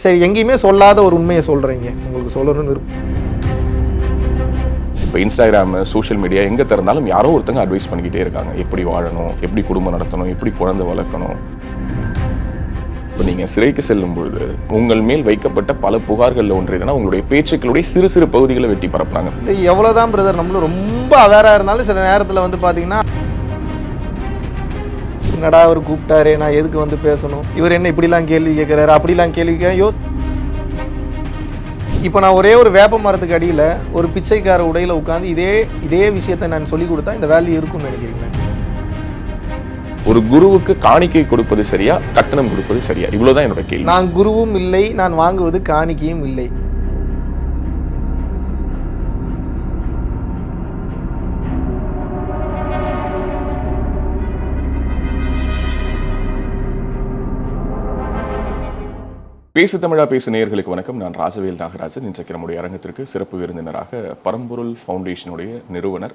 சரி, எங்கேயுமே சொல்லாத ஒரு உண்மையை சொல்கிறீங்க, உங்களுக்கு சொல்லணும்னு விருப்பம். இப்போ இன்ஸ்டாகிராம், சோஷியல் மீடியா எங்கே திறந்தாலும் யாரோ ஒருத்தங்க அட்வைஸ் பண்ணிக்கிட்டே இருக்காங்க. எப்படி வாழணும், எப்படி குடும்பம் நடத்தணும், எப்படி குழந்தை வளர்க்கணும். இப்போ நீங்கள் சிறைக்கு செல்லும் பொழுது உங்கள் மேல் வைக்கப்பட்ட பல புகார்களில் ஒன்று என்னன்னா, உங்களுடைய பேச்சுக்களுடைய சிறு சிறு பகுதிகளை வெட்டி பரப்புறாங்க. இல்லை, எவ்வளோதான் பிரதர் நம்மளும் ரொம்ப அவேராக இருந்தாலும் சில நேரத்தில் வந்து பார்த்தீங்கன்னா, என்னடா அவர் கூப்பிட்டாரு, நான் எதுக்கு வந்து பேசணும், இவர் என்ன இப்படிலாம் கேள்வி கேட்குறாரு, அப்படிலாம் கேள்வி கேட்க இப்போ நான் ஒரே ஒரு வேப்ப மரத்துக்கு அடியில் ஒரு பிச்சைக்கார உடையில் உட்காந்து இதே விஷயத்தை நான் சொல்லி கொடுத்தா இந்த வேல்யூ இருக்கும்னு நினைக்கிறீங்களா? ஒரு குருவுக்கு காணிக்கை கொடுப்பது சரியா, கட்டணம் கொடுப்பது சரியா? இவ்வளவுதான் என்னோட கேள்வி. நான் குருவும் இல்லை, நான் வாங்குவது காணிக்கையும் இல்லை. பேசு தமிழா பேசு நேயர்களுக்கு வணக்கம். நான் ராஜவேல் நாகராஜன். இன்றைக்கு நம்முடைய அரங்கத்திற்கு சிறப்பு விருந்தினராக பரம்பொருள் ஃபவுண்டேஷனுடைய நிறுவனர்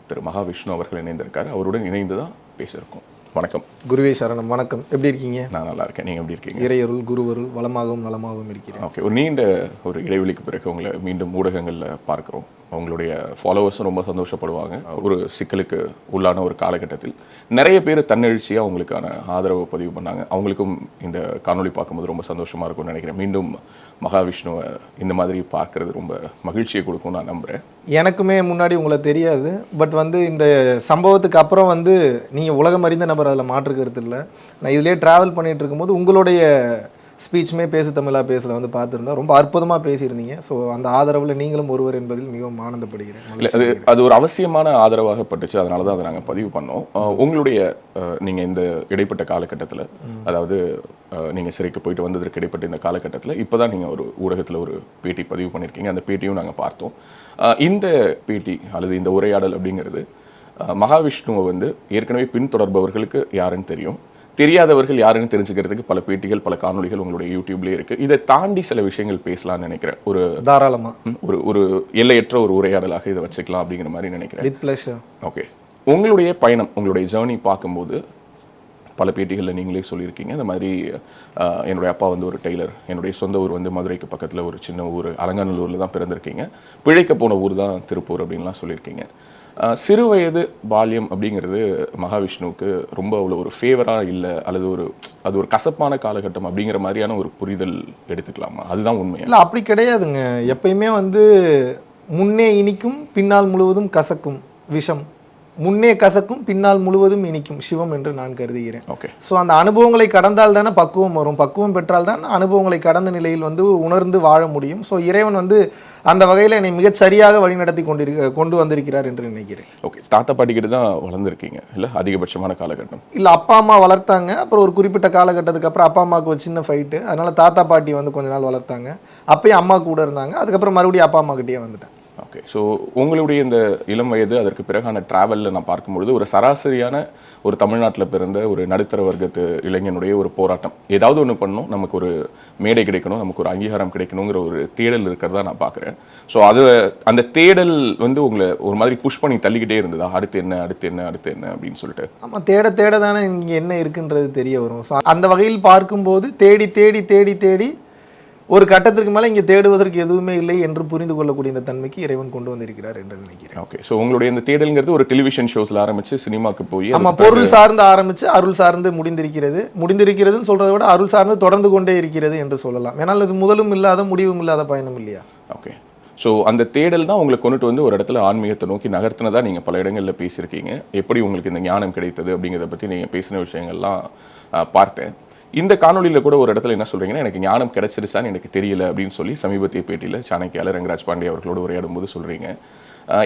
திரு மகாவிஷ்ணு அவர்கள் இணைந்திருக்காரு. அவருடன் இணைந்து தான் பேசியிருக்கோம். வணக்கம். குருவே சரணம். வணக்கம். எப்படி இருக்கீங்க? நான் நல்லா இருக்கேன். நீங்கள் எப்படி இருக்கீங்க? இறையருள் குருவருள் வளமாகவும் நலமாகவும் இருக்கிறேன். ஓகே, ஒரு நீண்ட ஒரு இடைவெளிக்கு பிறகு உங்களை மீண்டும் ஊடகங்களில் பார்க்குறோம். அவங்களுடைய ஃபாலோவர்ஸும் ரொம்ப சந்தோஷப்படுவாங்க. ஒரு சிக்கலுக்கு உள்ளான ஒரு காலகட்டத்தில் நிறைய பேர் தன்னெழுச்சியாக அவங்களுக்கான ஆதரவை பதிவு பண்ணாங்க. அவங்களுக்கும் இந்த காணொலி பார்க்கும்போது ரொம்ப சந்தோஷமாக இருக்கும்னு நினைக்கிறேன். மீண்டும் மகாவிஷ்ணுவை இந்த மாதிரி பார்க்கறது ரொம்ப மகிழ்ச்சியை கொடுக்கும் நான் நம்புகிறேன். எனக்குமே முன்னாடி உங்களை தெரியாது. பட் வந்து இந்த சம்பவத்துக்கு அப்புறம் வந்து நீங்கள் உலகம் அறிந்த நபர், அதில் மாற்றுக்கிறது இல்லை. நான் இதிலே ட்ராவல் பண்ணிகிட்டு இருக்கும்போது உங்களுடைய ஸ்பீச்சுமே பேசு தமிழா பேசல வந்து பார்த்துருந்தா ரொம்ப அற்புதமாக பேசியிருந்தீங்க. ஸோ அந்த ஆதரவில் நீங்களும் ஒருவர் என்பதில் மிகவும் ஆனந்தப்படுகிறேன். இல்லை, அது ஒரு அவசியமான ஆதரவாக பட்டுச்சு. அதனால தான் அதை நாங்கள் பதிவு பண்ணோம். உங்களுடைய நீங்கள் இந்த இடைப்பட்ட காலகட்டத்தில், அதாவது நீங்கள் சிறைக்கு போயிட்டு வந்ததற்கு இடைப்பட்ட இந்த காலகட்டத்தில் இப்போ தான் நீங்கள் ஒரு ஊடகத்தில் ஒரு பேட்டி பதிவு பண்ணியிருக்கீங்க. அந்த பேட்டியும் நாங்கள் பார்த்தோம். இந்த பேட்டி அல்லது இந்த உரையாடல் அப்படிங்கிறது மகாவிஷ்ணுவை வந்து ஏற்கனவே பின்தொடர்பவர்களுக்கு யாருன்னு தெரியும், தெரியாதவர்கள் யாருன்னு தெரிஞ்சுக்கிறதுக்கு பல பேட்டிகள், பல காணொலிகள் உங்களுடைய யூடியூப்லேயே இருக்குது. இதை தாண்டி சில விஷயங்கள் பேசலாம்னு நினைக்கிறேன். ஒரு தாராளமாக ஒரு எல்லையற்ற ஒரு உரையாடலாக இதை வச்சுக்கலாம் அப்படிங்கிற மாதிரி நினைக்கிறேன். With pleasure. ஓகே, உங்களுடைய பயணம், உங்களுடைய ஜேர்னி பார்க்கும்போது பல பேட்டிகளில் நீங்களே சொல்லியிருக்கீங்க. இந்த மாதிரி என்னுடைய அப்பா வந்து ஒரு டெய்லர், என்னுடைய சொந்த ஊர் வந்து மதுரைக்கு பக்கத்தில் ஒரு சின்ன ஊர் அலங்காநல்லூரில் தான் பிறந்திருக்கீங்க, பிழைக்க போன ஊர் தான் திருப்பூர் அப்படின்லாம் சொல்லியிருக்கீங்க. சிறு வயது பால்யம் அப்படிங்கிறது மகாவிஷ்ணுவுக்கு ரொம்ப அவ்வளோ ஒரு ஃபேவராக இல்லை, அல்லது அது ஒரு கசப்பான காலகட்டம் அப்படிங்கிற மாதிரியான ஒரு புரிதல் எடுத்துக்கலாமா? அதுதான் உண்மை இல்லை? அப்படி கிடையாதுங்க. எப்பயுமே வந்து முன்னே இனிக்கும் பின்னால் முழுவதும் கசக்கும் விஷம், முன்னே கசக்கும் பின்னால் முழுவதும் இனிக்கும் சிவம் என்று நான் கருதுகிறேன். ஓகே. ஸோ அந்த அனுபவங்களை கடந்தால் தானே பக்குவம் வரும். பக்குவம் பெற்றால் தான் அனுபவங்களை கடந்த நிலையில் வந்து உணர்ந்து வாழ முடியும். ஸோ இறைவன் வந்து அந்த வகையில் என்னை மிகச் சரியாக வழிநடத்தி கொண்டு வந்திருக்கிறார் என்று நினைக்கிறேன். ஓகே, தாத்தா பாட்டிக்கிட்ட தான் வளர்ந்துருக்கீங்க இல்லை? அதிகபட்சமான காலகட்டம் இல்லை, அப்பா அம்மா வளர்த்தாங்க. அப்புறம் ஒரு குறிப்பிட்ட காலகட்டத்துக்கு அப்புறம் அப்பா அம்மாவுக்கு ஒரு சின்ன ஃபைட்டு, அதனால தாத்தா பாட்டி வந்து கொஞ்ச நாள் வளர்த்தாங்க. அப்பயும் அம்மா கூட இருந்தாங்க. அதுக்கப்புறம் மறுபடியும் அப்பா அம்மா கிட்டே வந்துட்டேன். ஓகே. ஸோ உங்களுடைய இந்த இளம் வயது, அதற்கு பிறகான ட்ராவலில் நான் பார்க்கும்பொழுது ஒரு சராசரியான ஒரு தமிழ்நாட்டில் பிறந்த ஒரு நடுத்தர வர்க்கத்து இளைஞனுடைய ஒரு போராட்டம், ஏதாவது ஒன்று பண்ணணும், நமக்கு ஒரு மேடை கிடைக்கணும், நமக்கு ஒரு அங்கீகாரம் கிடைக்கணுங்கிற ஒரு தேடல் இருக்கிறதா நான் பார்க்குறேன். ஸோ அந்த தேடல் வந்து உங்களை ஒரு மாதிரி புஷ் பண்ணி தள்ளிக்கிட்டே இருந்ததா? அடுத்து என்ன அடுத்து என்ன அடுத்து என்ன அப்படின்னு சொல்லிட்டு. ஆமாம், தேட தானே இங்கே என்ன இருக்குன்றது தெரிய வரும். ஸோ அந்த வகையில் பார்க்கும்போது தேடி தேடி தேடி தேடி ஒரு கட்டத்திற்கு மேலே இங்கே தேடுவதற்கு எதுவுமே இல்லை என்று புரிந்து கொள்ளக்கூடிய இந்த தன்மைக்கு இறைவன் கொண்டு வந்திருக்கிறார் என்று நினைக்கிறேன். ஓகே. ஸோ உங்களுடைய இந்த தேடல்ங்கிறது ஒரு டெலிவிஷன் ஷோஸில் ஆரம்பித்து சினிமாவுக்கு போய், ஆமாம், பொருள் சார்ந்து ஆரம்பித்து அருள் சார்ந்து முடிந்திருக்கிறதுன்னு சொல்கிறத விட அருள் சார்ந்து தொடர்ந்து கொண்டே இருக்கிறது என்று சொல்லலாம். ஏன்னால் இது முதலும் இல்லாத முடிவும் இல்லாத பயணம் இல்லையா? ஓகே. ஸோ அந்த தேடல் தான் உங்களை கொண்டுட்டு வந்து ஒரு இடத்துல ஆன்மீகத்தை நோக்கி நகர்த்தினதா நீங்கள் பல இடங்களில் பேசியிருக்கீங்க. எப்படி உங்களுக்கு இந்த ஞானம் கிடைத்தது அப்படிங்கிறத பற்றி நீங்கள் பேசின விஷயங்கள்லாம் பார்த்தேன். இந்த காணொலியில் கூட ஒரு இடத்துல என்ன சொல்கிறீங்கன்னா, எனக்கு ஞானம் கிடைச்சிருச்சான்னு எனக்கு தெரியல அப்படின்னு சொல்லி சமீபத்திய பேட்டியில் சாணக்கியால் ரங்கராஜ் பாண்டே அவர்களோடு உரையாடும் போது சொல்கிறீங்க.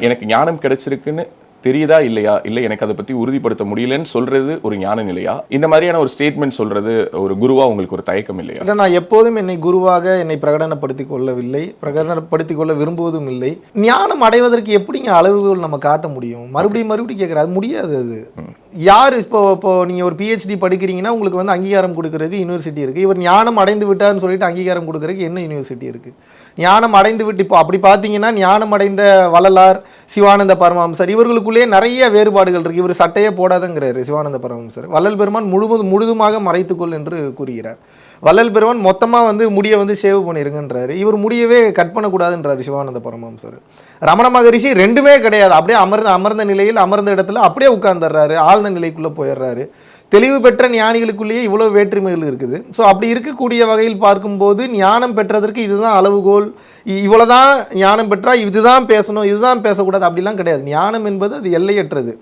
எனக்கு ஞானம் கிடைச்சிருக்குன்னு தெரியுதா இல்லையா, இல்லை எனக்கு அதை பற்றி உறுதிப்படுத்த முடியலன்னு சொல்கிறது ஒரு ஞான நிலையா? இந்த மாதிரியான ஒரு ஸ்டேட்மெண்ட் சொல்கிறது ஒரு குருவாக உங்களுக்கு ஒரு தயக்கம் இல்லையா? இல்லை, நான் எப்போதும் என்னை குருவாக பிரகடனப்படுத்திக் கொள்ள விரும்புவதும் இல்லை. ஞானம் அடைவதற்கு எப்படிங்க அளவுகள் நம்ம காட்ட முடியும்? மறுபடியும் கேட்குற அது முடியாது. அது யார் இப்போ நீங்கள் ஒரு பிஹெச்டி படிக்கிறீங்கன்னா உங்களுக்கு வந்து அங்கீகாரம் கொடுக்கறதுக்கு யூனிவர்சிட்டி இருக்குது. இவர் ஞானம் அடைந்து விட்டார்னு சொல்லிட்டு அங்கீகாரம் கொடுக்கறதுக்கு என்ன யூனிவர்சிட்டி இருக்குது? ஞானம் அடைந்து விட்டு இப்போ அப்படி பார்த்தீங்கன்னா ஞானம் அடைந்த வள்ளலார், சிவானந்த பரமஹம்சர் இவர்களுக்குள்ளேயே நிறைய வேறுபாடுகள் இருக்குது. இவர் சட்டையே போடாதங்கிறாரு சிவானந்த பரமஹம்சர். வள்ளல் பெருமான் முழுதுமாக மறைத்துக்கொள் என்று கூறுகிறார். வள்ளல் பெருமான் மொத்தமாக வந்து முடியை வந்து சேவ் பண்ணிருங்கன்றாரு. இவர் முடியவே கட் பண்ணக்கூடாதுன்றாரு சிவானந்த பரமஹம்சர். ரமண மகரிஷி ரெண்டுமே கிடையாது, அப்படியே அமர்ந்த நிலையில் அமர்ந்த இடத்துல அப்படியே உட்கார்ந்துடுறாரு, ஆழ்ந்த நிலைக்குள்ளே போயிடுறாரு. தெளிவு பெற்ற ஞானிகளுக்குள்ளேயே இவ்வளோ வேற்றுமைகள் இருக்குது. ஸோ அப்படி இருக்கக்கூடிய வகையில் பார்க்கும்போது ஞானம் பெற்றதற்கு இதுதான் அளவுகோல், இவ்வளோதான் ஞானம் பெற்றால் இதுதான் பேசணும், இதுதான் பேசக்கூடாது அப்படிலாம் கிடையாது. ஞானம் என்பது அது எல்லையற்றது,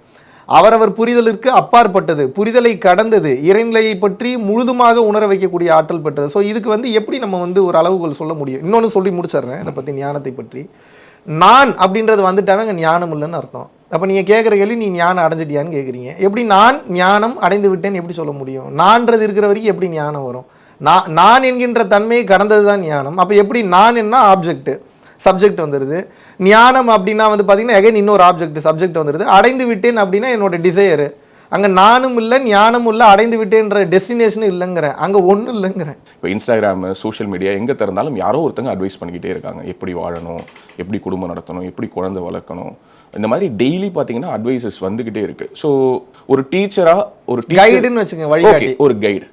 அவரவர் புரிதலுக்கு அப்பாற்பட்டது, புரிதலை கடந்தது, இறைநிலையை பற்றி முழுதுமாக உணர வைக்கக்கூடிய ஆற்றல் பெற்றது. ஸோ இதுக்கு வந்து எப்படி நம்ம வந்து ஒரு அளவுகோல் சொல்ல முடியும்? இன்னொன்று சொல்லி முடிச்சிடுறேன் இதை பற்றி, ஞானத்தை பற்றி. நான் அப்படின்றது வந்துட்டாவே அங்கே ஞானம் இல்லைன்னு அர்த்தம். அப்போ நீங்கள் கேட்குற கேள்வி நீ ஞானம் அடைஞ்சிட்டியான்னு கேட்குறீங்க. எப்படி நான் ஞானம் அடைந்து விட்டேன்னு எப்படி சொல்ல முடியும்? நான்றது இருக்கிற வரைக்கும் எப்படி ஞானம் வரும்? நான் என்கின்ற தன்மையை கடந்தது தான் ஞானம். அப்போ எப்படி நான் என்ன ஆப்ஜெக்ட், சப்ஜெக்ட் வந்துடுது. ஞானம் அப்படின்னா வந்து பார்த்தீங்கன்னா எகைன் இன்னொரு ஆப்ஜெக்ட், சப்ஜெக்ட் வந்துடுது. அடைந்து விட்டேன் அப்படின்னா என்னோட டிசையரு. அங்கே நானும் இல்லை ஞானமும் இல்லை, அடைந்து விட்டேன்ற டெஸ்டினேஷனும் இல்லைங்கிறேன், அங்கே ஒன்றும் இல்லைங்கிறேன். இப்போ இன்ஸ்டாகிராம், சோஷியல் மீடியா எங்கே திறந்தாலும் யாரோ ஒருத்தங்க அட்வைஸ் பண்ணிக்கிட்டே இருக்காங்க. எப்படி வாழணும், எப்படி குடும்பம் நடத்தணும், எப்படி குழந்தை வளர்க்கணும், இந்த மாதிரி டெய்லி பார்த்தீங்கன்னா அட்வைசஸ் வந்துகிட்டே இருக்கு. ஸோ ஒரு டீச்சரா, ஒரு கைடுன்னு வச்சுங்க, வழிகாட்டி, ஒரு கைடு,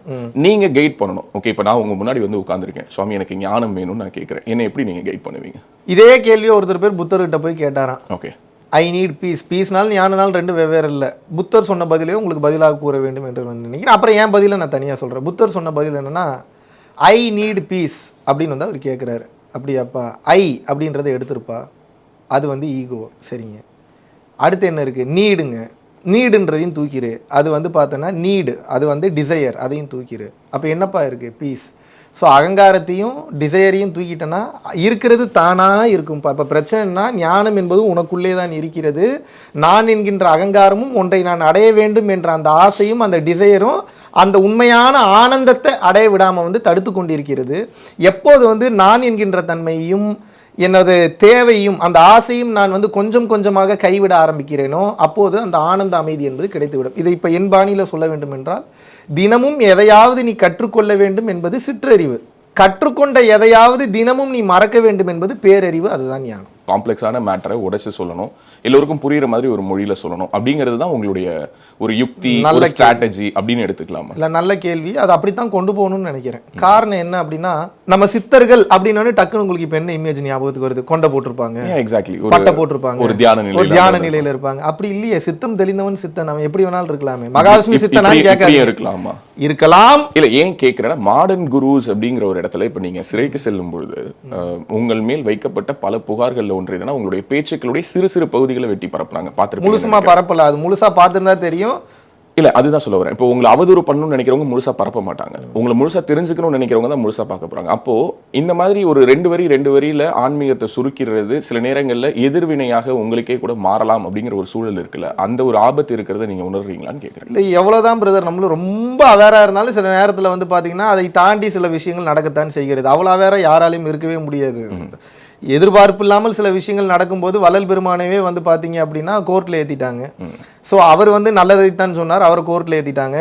நீங்க கைட் பண்ணணும். ஓகே, இப்போ நான் உங்க முன்னாடி வந்து உட்காந்துருக்கேன், சுவாமி எனக்கு ஞானம் வேணும்னு நான் கேட்குறேன், என்ன எப்படி நீங்க கைட் பண்ணுவீங்க? இதே கேள்வியை ஒருத்தர் பேர் புத்தர்கிட்ட போய் கேட்டாராம். ஓகே, ஐ நீட் பீஸ், பீஸ்னாலும் ஞானனாலும் ரெண்டு வெவ்வேறு இல்லை. புத்தர் சொன்ன பதிலே உங்களுக்கு பதிலாக கூற வேண்டும் என்று வந்து நினைக்கிறேன். அப்புறம் என் பதிலை நான் தனியாக சொல்கிறேன். புத்தர் சொன்ன பதில் என்னன்னா, ஐ நீட் பீஸ் அப்படின்னு வந்து அவர் கேட்குறாரு. அப்படியாப்பா, ஐ அப்படின்றத எடுத்துருப்பா, அது வந்து ஈகோ. சரிங்க, அடுத்து என்ன இருக்குது? நீடுங்க, நீடுன்றதையும் தூக்கிடு, அது வந்து பார்த்தோன்னா நீடு, அது வந்து டிசையர், அதையும் தூக்கிடு. அப்போ என்னப்பா இருக்குது? பீஸ். ஸோ அகங்காரத்தையும் டிசையரையும் தூக்கிட்டேன்னா இருக்கிறது தானாக இருக்கும்ப்பா. இப்போ பிரச்சனைனா ஞானம் என்பது உனக்குள்ளே தான் இருக்கிறது. நான் என்கின்ற அகங்காரமும் ஒன்றை நான் அடைய வேண்டும் என்ற அந்த ஆசையும் அந்த டிசையரும் அந்த உண்மையான ஆனந்தத்தை அடைய விடாமல் வந்து தடுத்து கொண்டிருக்கிறது. எப்போது வந்து நான் என்கின்ற தன்மையும் எனது தேவையும் அந்த ஆசையும் நான் வந்து கொஞ்சம் கொஞ்சமாக கைவிட ஆரம்பிக்கிறேனோ அப்போது அந்த ஆனந்த அமைதி என்பது கிடைத்துவிடும். இதை இப்போ என் பாணியில் சொல்ல வேண்டும் என்றால், தினமும் எதையாவது நீ கற்றுக்கொள்ள வேண்டும் என்பது சிற்றறிவு, கற்றுக்கொண்ட எதையாவது தினமும் நீ மறக்க வேண்டும் என்பது பேரறிவு. அதுதான் ஞானம். காம்ப்ளெக்ஸான மேட்டரை உடைச்சு சொல்லணும், எல்லோருக்கும் புரியுற மாதிரி ஒரு மொழியில சொல்லணும் அப்படிங்கிறது தான் உங்களுடைய ஒரு யுக்தி, நல்ல ஸ்ட்ராட்டஜி அப்படின்னு எடுத்துக்கலாமா? இல்லை, நல்ல கேள்வி. அது அப்படித்தான் கொண்டு போகணும்னு நினைக்கிறேன். காரணம் என்ன அப்படின்னா, நம்ம சித்தர்கள் அப்படின்னா டக்குன்னு உங்களுக்கு இப்போ என்ன இமேஜ் ஞாபகத்துக்கு வருது? கொண்டை போட்டிருப்பாங்க, எக்ஸாக்ட்லி, பட்டை போட்டிருப்பாங்க, ஒரு தியான நிலையில இருப்பாங்க. அப்படி இல்லையே, சித்தம் தெளிந்தவன் சித்தன், அவன் எப்படி வேணாலும் இருக்கலாமே. மகாவிஷ்ணு சித்தனா கேட்க இருக்கலாமா? இருக்கலாம். இல்லை, ஏன் கேட்கிறேன்னா, மாடர்ன் குருஸ் அப்படிங்கிற ஒரு இடத்துல இப்போ நீங்க சிறைக்கு செல்லும் பொழுது உங்கள் மேல் வைக்கப்பட்ட பல புகார்கள் ஒன்று என்னன்னா, உங்களுடைய பேச்சுக்களுடைய சிறு சிறு பகுதிகளை வெட்டி பரப்புறாங்க. பார்த்துட்டு முழுசுமா பரப்பல, அது முழுசா பார்த்துருந்தா தெரியும். இல்ல, அதுதான் சொல்ல வரேன். இப்போ உங்களை அவதூறு பண்ணணும்னு நினைக்கிறவங்க முழுசா பரப்ப மாட்டாங்க, உங்களை முழுசா தெரிஞ்சுக்கணும்னு நினைக்கிறவங்க தான் முழுசா பார்க்க போறாங்க. அப்போ இந்த மாதிரி ஒரு ரெண்டு வரியில ஆன்மீகத்தை சுருக்கிறது சில நேரங்கள்ல எதிர்வினையாக உங்களுக்கே கூட மாறலாம் அப்படிங்கிற ஒரு சூழல் இருக்குல்ல, அந்த ஒரு ஆபத்து இருக்கிறத நீங்க உணர்றீங்களான்னு கேட்குறேன். இல்லை, எவ்வளவுதான் பிரதர் நம்மளும் ரொம்ப அவேரா இருந்தாலும் சில நேரத்துல வந்து பாத்தீங்கன்னா அதை தாண்டி சில விஷயங்கள் நடக்கத்தான் செய்கிறது. அவ்வளவு அவேரா யாராலையும் இருக்கவே முடியாது. எதிர்பார்ப்பு இல்லாமல் சில விஷயங்கள் நடக்கும்போது வள்ளல் பெருமானவே வந்து பார்த்தீங்க அப்படின்னா கோர்ட்டில் ஏற்றிட்டாங்க. ஸோ அவர் வந்து நல்லதைத்தான் சொன்னார், அவரை கோர்ட்டில் ஏற்றிட்டாங்க.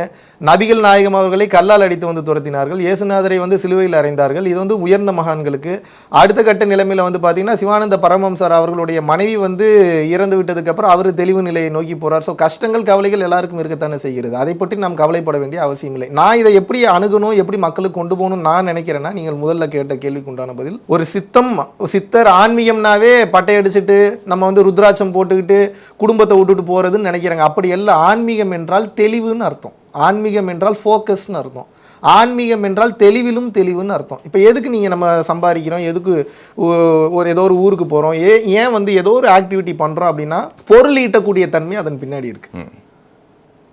நபிகள் நாயகம் அவர்களை கல்லால் அடித்து வந்து துரத்தினார்கள், இயேசுநாதரை வந்து சிலுவையில் அறைந்தார்கள். இது வந்து உயர்ந்த மகான்களுக்கு. அடுத்த கட்ட நிலைமையில் வந்து பார்த்தீங்கன்னா சிவானந்த பரமஹம்சர் அவர்களுடைய மனைவி வந்து இறந்து விட்டதுக்கப்புறம் அவர் தெளிவு நிலையை நோக்கி போகிறார். ஸோ கஷ்டங்கள் கவலைகள் எல்லாருக்கும் இருக்கத்தானே செய்கிறது, அதை பற்றி நாம் கவலைப்பட வேண்டிய அவசியம் இல்லை. நான் இதை எப்படி அணுகணும், எப்படி மக்களுக்கு கொண்டு போகணும்னு நான் நினைக்கிறேன்னா, நீங்கள் முதல்ல கேட்ட கேள்விக்கு உண்டான பதில், ஒரு சித்தர் ஆன்மீகம்னாவே பட்டையடிச்சுட்டு நம்ம வந்து ருத்ராட்சம் போட்டுக்கிட்டு குடும்பத்தை விட்டுட்டு போகிறதுன்னு நினைக்கிறேன். அப்படி எல்லாம். ஆன்மீகம் என்றால் தெளிவுன்னு அர்த்தம், ஆன்மீகம் என்றால் ஃபோக்கஸ்ன்னு அர்த்தம், ஆன்மீகம் என்றால் தெளிவிலும் தெளிவுன்னு அர்த்தம். இப்போ எதுக்கு நீங்கள் நம்ம சம்பாதிக்கிறோம், எதுக்கு ஏதோ ஒரு ஊருக்கு போகிறோம், ஏன் வந்து ஏதோ ஒரு ஆக்டிவிட்டி பண்ணுறோம் அப்படின்னா பொருள் ஈட்டக்கூடிய தன்மை அதன் பின்னாடி இருக்குது.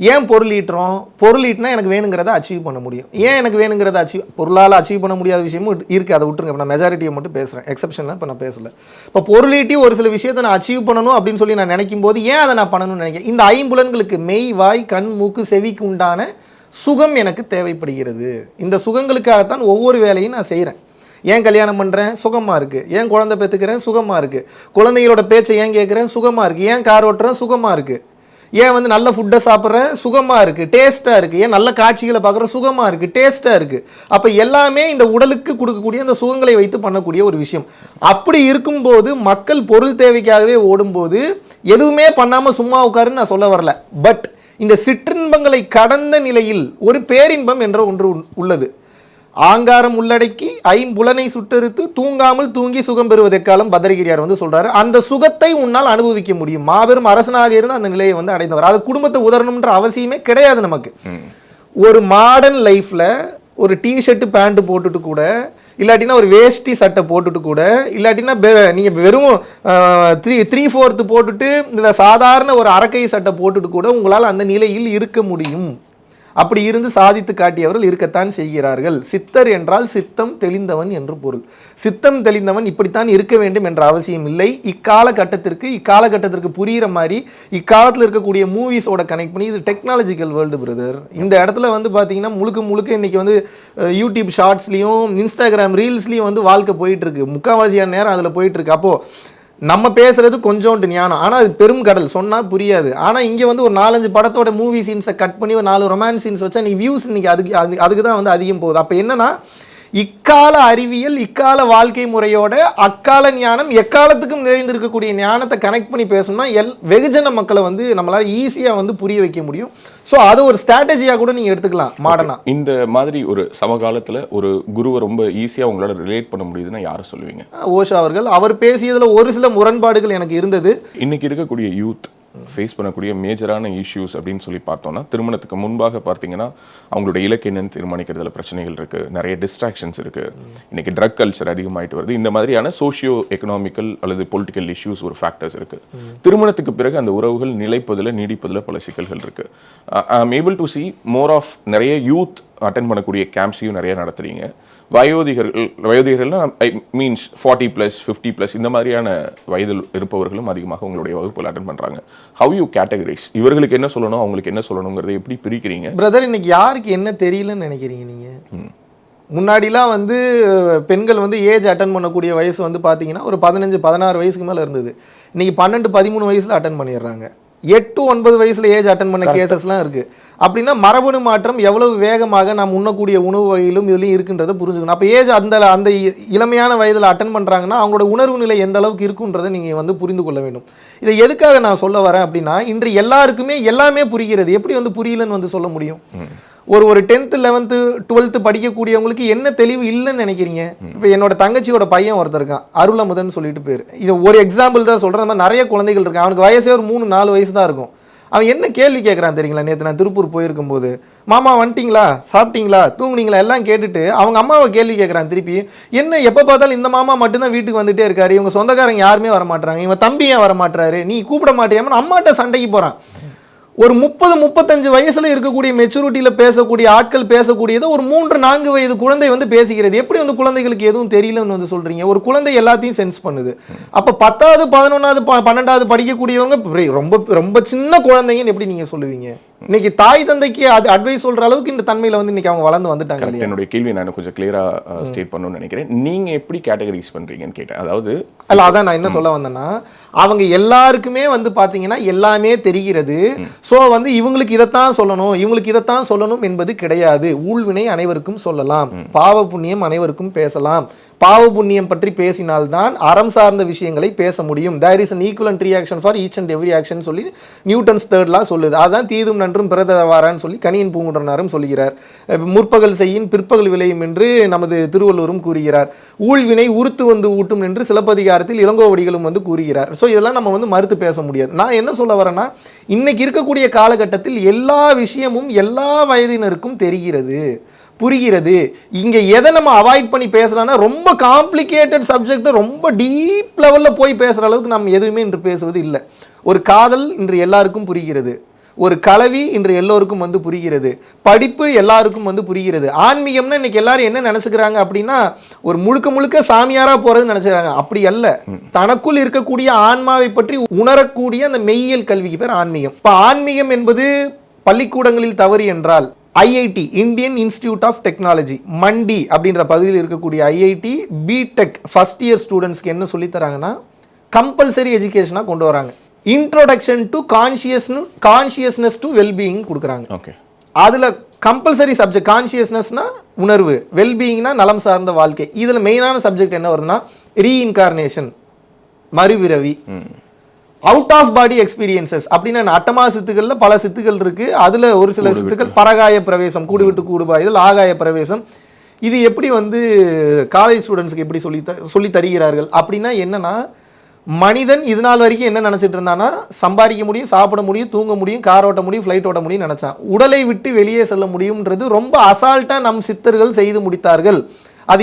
ஏன் பொருள் ஈட்டுறோம்? பொருள் ஈட்டினா எனக்கு வேணுங்கிறத அச்சீவ் பண்ண முடியும். ஏன் எனக்கு வேணுங்கிறத பொருளால் அச்சீவ் பண்ண முடியாத விஷயமும் இருக்குது, அதை விட்டுருங்க. இப்போ நான் மெஜாரிட்டியை மட்டும் பேசுகிறேன், எக்ஸப்ஷன்லாம் இப்போ நான் பேசலை. இப்போ பொருள் ஈட்டி ஒரு சில விஷயத்தை நான் அச்சீவ் பண்ணணும் அப்படின்னு சொல்லி நான் நினைக்கும் போது ஏன் அதை நான் பண்ணணும்னு நினைக்கிறேன்? இந்த ஐம்புலன்களுக்கு மெய், வாய், கண், மூக்கு, செவிக்கு உண்டான சுகம் எனக்கு தேவைப்படுகிறது. இந்த சுகங்களுக்காகத்தான் ஒவ்வொரு வேலையும் நான் செய்கிறேன். ஏன் கல்யாணம் பண்ணுறேன்? சுகமாக இருக்குது. ஏன் குழந்தை பெற்றுக்கிறேன்? சுகமாக இருக்குது. குழந்தைகளோட பேச்சை ஏன் கேட்குறேன்? சுகமாக இருக்குது. ஏன் கார் ஓட்டுறேன்? சுகமாக இருக்குது. ஏன் வந்து நல்ல ஃபுட்டை சாப்பிட்றேன் சுகமா இருக்கு, டேஸ்டா இருக்கு, ஏன் நல்ல காட்சிகளை பார்க்குறேன் சுகமா இருக்கு, டேஸ்டா இருக்கு. அப்ப எல்லாமே இந்த உடலுக்கு கொடுக்கக்கூடிய அந்த சுகங்களை வைத்து பண்ணக்கூடிய ஒரு விஷயம். அப்படி இருக்கும்போது மக்கள் பொருள் தேவைக்காகவே ஓடும்போது எதுவுமே பண்ணாம சும்மா உட்காருன்னு நான் சொல்ல வரல. பட் இந்த சிற்றின்பங்களை கடந்த நிலையில் ஒரு பேரின்பம் என்ற ஒன்று உள்ளது. ஆங்காரம் உள்ளடக்கி ஐம்புலனை சுட்டறுத்து தூங்காமல் தூங்கி சுகம் பெறுவது எக்காலம் பத்ரகிரியார் வந்து சொல்றாரு. அந்த சுகத்தை உன்னால் அனுபவிக்க முடியும். மாபெரும் அரசனாக இருந்து அந்த நிலையை வந்து அடைந்தவர். அது குடும்பத்தை உதறணும்ன்ற அவசியமே கிடையாது நமக்கு. ஒரு மாடர்ன் லைஃப்ல ஒரு டிஷர்ட் பேண்ட் போட்டுட்டு கூட, இல்லாட்டினா ஒரு வேஷ்டி சட்டை போட்டுட்டு கூட, இல்லாட்டினா நீங்க வெறும் 3/4 போட்டுட்டு இதுல சாதாரண ஒரு அரக்கை சட்டை போட்டுட்டு கூட உங்களால் அந்த நிலையில் இருக்க முடியும். அப்படி இருந்து சாதித்து காட்டியவர்கள் இருக்கத்தான் செய்கிறார்கள். சித்தர் என்றால் சித்தம் தெளிந்தவன் என்று பொருள். சித்தம் தெளிந்தவன் இப்படித்தான் இருக்க வேண்டும் என்ற அவசியம் இல்லை. இக்காலகட்டத்திற்கு புரிகிற மாதிரி இக்காலத்தில் இருக்கக்கூடிய மூவிஸோட கனெக்ட் பண்ணி, இது டெக்னாலஜிக்கல் வேர்ல்டு பிரதர். இந்த இடத்துல வந்து பார்த்தீங்கன்னா முழுக்க இன்னைக்கு வந்து யூடியூப் ஷார்ட்ஸ்லையும் இன்ஸ்டாகிராம் ரீல்ஸ்லையும் வந்து வாழ்க்கை போயிட்டு இருக்கு. முக்கால்வாசியான நேரம் அதில் போயிட்டு இருக்கு. அப்போ நம்ம பேசுறது கொஞ்சோண்டு ஞானம், ஆனால் அது பெரும் கடல், சொன்னால் புரியாது. ஆனால் இங்கே வந்து ஒரு 4-5 படத்தோட மூவி சீன்ஸை கட் பண்ணி ஒரு 4 ரொமான்ஸ் சீன்ஸ் வச்சா நீ வியூஸ் இன்னைக்கு அதுக்கு தான் வந்து அதிகம் போகுது. அப்போ என்னன்னா, இக்கால அறிவியல் இக்கால வாழ்க்கை முறையோட அக்கால ஞானம் எக்காலத்துக்கும் நிறைந்திருக்கக்கூடிய ஞானத்தை கனெக்ட் பண்ணி பேசணும்னா வெகுஜன மக்களை வந்து நம்மளால ஈஸியாக வந்து புரிய வைக்க முடியும். ஸோ அது ஒரு ஸ்ட்ராட்டஜியாக கூட நீங்கள் எடுத்துக்கலாம் மாடர்னா. இந்த மாதிரி ஒரு சமகாலத்தில் ஒரு குருவை ரொம்ப ஈஸியாக உங்களால் ரிலேட் பண்ண முடியுதுன்னா யாரை சொல்லுவீங்க? ஓஷோ அவர்கள். அவர் பேசியதில் ஒரு சில முரண்பாடுகள் எனக்கு இருந்தது. இன்னைக்கு இருக்கக்கூடிய யூத் ஃபேஸ் பண்ணக்கூடிய மேஜரான இஷ்யூஸ் அப்படின்னு சொல்லி பார்த்தோம்னா, திருமணத்துக்கு முன்பாக பார்த்தீங்கன்னா அவங்களுடைய இலக்கு என்னன்னு தீர்மானிக்கிறதுல பிரச்சனைகள் இருக்குது, நிறைய டிஸ்ட்ராக்ஷன்ஸ் இருக்குது, இன்னைக்கு ட்ரக் கல்ச்சர் அதிகமாகிட்டு வருது. இந்த மாதிரியான சோஷியோ எக்கனாமிக்கல் அல்லது பொலிட்டிக்கல் இஷ்யூஸ் ஒரு ஃபேக்டர்ஸ் இருக்குது. திருமணத்துக்கு பிறகு அந்த உறவுகள் நிலைப்பதில் நீடிப்பதில் பல சிக்கல்கள் இருக்குது. I am able to see more of நிறைய யூத் அட்டென்ட் பண்ணக்கூடிய கேம்ப்ஸையும் நிறைய நடத்துறீங்க. வயோதிகர்கள்னா ஐ மீன்ஸ் 40+, 50+ இந்த மாதிரியான வயதில் இருப்பவர்களும் அதிகமாக உங்களுடைய வகுப்புகள் அட்டென்ட் பண்ணுறாங்க. How you categorise? இவர்களுக்கு என்ன சொல்லணும், அவங்களுக்கு என்ன சொல்லணுங்கிறத எப்படி பிரிக்கிறீங்க? பிரதர், இன்னைக்கு யாருக்கு என்ன தெரியலன்னு நினைக்கிறீங்க நீங்கள்? முன்னாடிலாம் வந்து பெண்கள் வந்து ஏஜ் அட்டன் பண்ணக்கூடிய வயசு வந்து பார்த்தீங்கன்னா ஒரு 15-16 வயசுக்கு மேலே இருந்தது. இன்னைக்கு 12-13 வயசில் அட்டன் பண்ணிடுறாங்க. 8-9 வயசுல ஏஜ் அட்டன் பண்ண கேசஸ்லாம் இருக்கு. அப்படின்னா மரபணு மாற்றம் எவ்வளவு வேகமாக நாம் உண்ணக்கூடிய உணவு வகையிலும் இதுலையும் இருக்குன்றதை புரிஞ்சுக்கணும். அப்போ ஏஜ் அந்த இளமையான வயதில் அட்டன் பண்ணுறாங்கன்னா அவங்களோட உணர்வு நிலை எந்த அளவுக்கு இருக்குன்றதை நீங்கள் வந்து புரிந்து கொள்ள வேண்டும். இதை எதுக்காக நான் சொல்ல வரேன் அப்படின்னா, இன்று எல்லாருக்குமே எல்லாமே புரிகிறது. எப்படி வந்து புரியலன்னு வந்து சொல்ல முடியும்? ஒரு 10th 11th 12th படிக்கக்கூடியவங்களுக்கு என்ன தெளிவு இல்லைன்னு நினைக்கிறீங்க? இப்போ என்னோட தங்கச்சியோட பையன் ஒருத்தர் இருக்கான், அருளமுதன் சொல்லிட்டு பேர். இது ஒரு எக்ஸாம்பிள் தான் சொல்கிறேன். மாதிரி நிறைய குழந்தைகள் இருக்கான். அவனுக்கு வயசே ஒரு 3-4 வயசு தான் இருக்கும். அவன் என்ன கேள்வி கேட்குறான் தெரியுங்களா? நேற்று நான் திருப்பூர் போயிருக்கும் போது, மாமா வந்துட்டிங்களா, சாப்பிட்டீங்களா, தூங்குனீங்களா எல்லாம் கேட்டுட்டு அவங்க அம்மாவை கேள்வி கேட்குறான் திருப்பி. என்ன எப்போ பார்த்தாலும் இந்த மாமா மட்டும்தான் வீட்டுக்கு வந்துட்டே இருக்காரு, இவங்க சொந்தக்காரங்க யாருமே வரமாட்டாங்க, இவன் தம்பி ஏன் வரமாட்டாரு, நீ கூப்பிட மாட்டியாமன்னு அம்மாட்ட சண்டைக்கு போகிறான். ஒரு 30-35 வயசுல இருக்கக்கூடிய மெச்சூரிட்டியில பேசக்கூடிய ஆட்கள் பேசக்கூடியது ஒரு 3-4 வயது குழந்தை வந்து பேசுகிறது. எப்படி வந்து குழந்தைகளுக்கு எதுவும் தெரியலன்னு வந்து சொல்றீங்க? ஒரு குழந்தை எல்லாத்தையும் சென்ஸ் பண்ணுது. அப்ப 10வது 11வது 12வது படிக்கக்கூடியவங்க ரொம்ப ரொம்ப சின்ன குழந்தைங்கன்னு எப்படி நீங்க சொல்லுவீங்க? இன்னைக்கு தாய் தந்தைக்கு அது அட்வைஸ் சொல்ற அளவுக்கு இந்த தன்மையில வந்து இன்னைக்கு அவங்க வளர்ந்து வந்துட்டாங்க. என்னுடைய கேள்வி நான் கொஞ்சம் கிளியரா ஸ்டேட் பண்ணணும்னு நினைக்கிறேன். நீங்க எப்படி கேட்டகரைஸ் பண்றீங்கன்னு கேட்டேன். அதாவது அதான் நான் என்ன சொல்ல வந்தேன்னா, அவங்க எல்லாருக்குமே வந்து பாத்தீங்கன்னா எல்லாமே தெரிகிறது. சோ வந்து இவங்களுக்கு இதைத்தான் சொல்லணும், இவங்களுக்கு இதைத்தான் சொல்லணும் என்பது கிடையாது. ஊழ்வினை அனைவருக்கும் சொல்லலாம், பாவ புண்ணியம் அனைவருக்கும் பேசலாம். பாவ புண்ணியம் பற்றி பேசினால்தான் அறம் சார்ந்த விஷயங்களை பேச முடியும். There is an equivalent reaction for each and every action சொல்லி நியூட்டன்ஸ் 3rd law சொல்லுது. அதான் தீதும் நன்றும் பிறதவாரான்னு சொல்லி கணியன் பூங்குன்றனாரும் சொல்கிறார். முற்பகல் செய்யின் பிற்பகல் விளையும் என்று நமது திருவள்ளுவரும் கூறுகிறார். ஊழ்வினை உறுத்து வந்து ஊட்டும் என்று சிலப்பதிகாரத்தில் இளங்கோவடிகளும் வந்து கூறுகிறார். ஸோ இதெல்லாம் நம்ம வந்து மறுத்து பேச முடியாது. நான் என்ன சொல்ல வரேன்னா, இன்னைக்கு இருக்கக்கூடிய காலகட்டத்தில் எல்லா விஷயமும் எல்லா வயதினருக்கும் தெரிகிறது, புரிகிறது. இங்க எதை நம்ம அவாய்ட் பண்ணி பேசலாம்னா, ரொம்ப காம்ப்ளிகேட்டட் சப்ஜெக்ட் ரொம்ப டீப் லெவல்ல போய் பேசுற அளவுக்கு நம்ம எதுவுமே இன்று பேசுவது இல்லை. ஒரு காதல் இன்று எல்லாருக்கும் புரிகிறது, ஒரு கலவி இன்று எல்லோருக்கும் வந்து புரிகிறது, படிப்பு எல்லாருக்கும் வந்து புரிகிறது. ஆன்மீகம்னா இன்னைக்கு எல்லாரும் என்ன நினைச்சுக்கிறாங்க அப்படின்னா, ஒரு முழுக்க சாமியாரா போறது நினைச்சுக்கிறாங்க. அப்படி அல்ல. தனக்குள் இருக்கக்கூடிய ஆன்மாவை பற்றி உணரக்கூடிய அந்த மெய்யியல் கல்விக்கு பேர் ஆன்மீகம். இப்ப ஆன்மீகம் என்பது பள்ளிக்கூடங்களில் தவறு என்றால், IIT Indian Institute of Technology Mandi அப்படின்ற பகுதியில் இருக்கக்கூடிய ஐஐடி பிடெக் ஃபர்ஸ்ட் இயர் ஸ்டூடெண்ட்ஸ்க்கு என்ன சொல்லி தராங்கன்னா, கம்பல்சரி எஜுகேஷனாக கொண்டு வராங்க. Introduction to consciousness to wellbeing கொடுக்குறாங்க. ஓகே, அதில் கம்பல்சரி சப்ஜெக்ட் கான்ஷியஸ்னஸ்னா உணர்வு, வெல்பீயிங்னா நலம் சார்ந்த வாழ்க்கை. இதில் மெயினான சப்ஜெக்ட் என்ன வருதுன்னா reincarnation, Marupiravi, out of body experiences. அப்படின்னா அட்டமா சித்துக்கள்ல பல சித்துக்கள் இருக்கு. அதுல ஒரு சில சித்துக்கள் பரகாய பிரவேசம், கூடு விட்டு கூடுபா, இதில் ஆகாய பிரவேசம். இது எப்படி வந்து காலேஜ் ஸ்டூடெண்ட்ஸ்க்கு எப்படி சொல்லி தருகிறார்கள் அப்படின்னா என்னன்னா, மனிதன் இது நாள் வரைக்கும் என்ன நினைச்சிட்டு இருந்தானா, சம்பாதிக்க முடியும், சாப்பிட முடியும், தூங்க முடியும், கார் ஓட்ட முடியும், ஃப்ளைட் ஓட்ட முடியும் நினைச்சான். உடலை விட்டு வெளியே செல்ல முடியும்ன்றது ரொம்ப அசால்ட்டா நம் சித்தர்கள் செய்து முடித்தார்கள். அது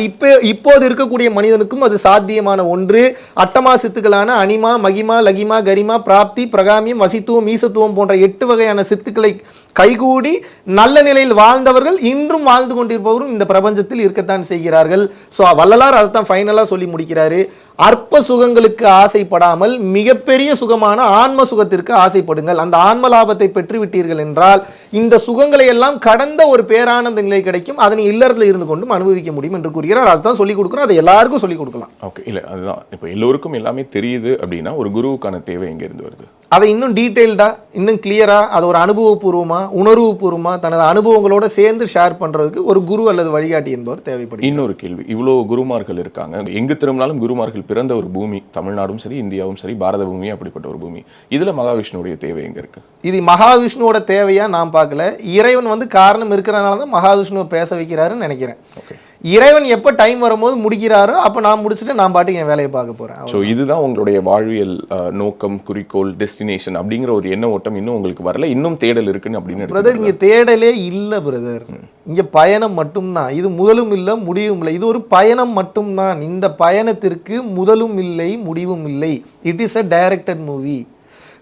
இப்போது இருக்கக்கூடிய மனிதனுக்கும் அது சாத்தியமான ஒன்று. அட்டமா சித்துக்களான அனிமா, மகிமா, லகிமா, கரிமா, பிராப்தி, பிரகாமியம், வசித்துவம், ஈசத்துவம் போன்ற 8 வகையான சித்துக்களை கைகூடி நல்ல நிலையில் வாழ்ந்தவர்கள் இன்றும் வாழ்ந்து கொண்டிருப்பவரும் இந்த பிரபஞ்சத்தில் இருக்கத்தான் செய்கிறார்கள். ஸோ வள்ளலார் அதைத்தான் ஃபைனலாக சொல்லி முடிக்கிறாரு. அற்ப சுகங்களுக்கு ஆசைப்படாமல் மிகப்பெரிய சுகமான ஆன்ம சுகத்திற்கு ஆசைப்படுங்கள். அந்த ஆன்ம லாபத்தை பெற்று விட்டீர்கள் என்றால் இந்த சுகங்களை எல்லாம் கடந்த ஒரு பேரானந்த நிலை கிடைக்கும். அதனை இல்லறத்தில் இருந்து கொண்டும் அனுபவிக்க முடியும் என்று கூறுகிறார். அதுதான் சொல்லிக் கொடுக்குறோம். அதை எல்லாருக்கும் சொல்லிக் கொடுக்கலாம். ஓகே, இல்லை அதுதான் இப்போ எல்லோருக்கும் எல்லாமே தெரியுது அப்படின்னா ஒரு குருவுக்கான தேவை எங்கேருந்து வருது? அதை இன்னும் டீட்டெயில்டா, இன்னும் கிளியரா, அதை ஒரு அனுபவபூர்வமா, உணர்வுபூர்வமா தனது அனுபவங்களோட சேர்ந்து ஷேர் பண்றதுக்கு ஒரு குரு அல்லது வழிகாட்டி என்பவர் தேவைப்படும். இன்னொரு கேள்வி, இவ்வளோ குருமார்கள் இருக்காங்க, எங்கு திரும்பினாலும் குருமார்கள் பிறந்த ஒரு பூமி தமிழ்நாடும் சரி, இந்தியாவும் சரி, பாரத பூமியும் அப்படிப்பட்ட ஒரு பூமி. இதுல மகாவிஷ்ணுடைய தேவை எங்க இருக்கு? இது மகாவிஷ்ணுவோட தேவையா நான் பார்க்கல. இறைவன் வந்து காரணம் இருக்கிறனால தான் மகாவிஷ்ணுவை பேச வைக்கிறாருன்னு நினைக்கிறேன். ஓகே, இறைவன் எப்போ டைம் வரும்போது முடிக்கிறாரோ அப்போ நான் முடிச்சுட்டு நான் பாட்டுக்கு என் வேலையை பார்க்க போறேன். ஸோ இதுதான் உங்களுடைய வாழ்வியல் நோக்கம், குறிக்கோள், டெஸ்டினேஷன் அப்படிங்கிற ஒரு எண்ண ஓட்டம் இன்னும் உங்களுக்கு வரல, இன்னும் தேடல் இருக்குன்னு அப்படின்னு. பிரதர், இங்க தேடலே இல்லை பிரதர், இங்க பயணம் மட்டும்தான். இது முதலும் இல்லை முடிவும் இல்லை, இது ஒரு பயணம் மட்டும்தான். இந்த பயணத்திற்கு முதலும் இல்லை முடிவும் இல்லை. It is a directed movie.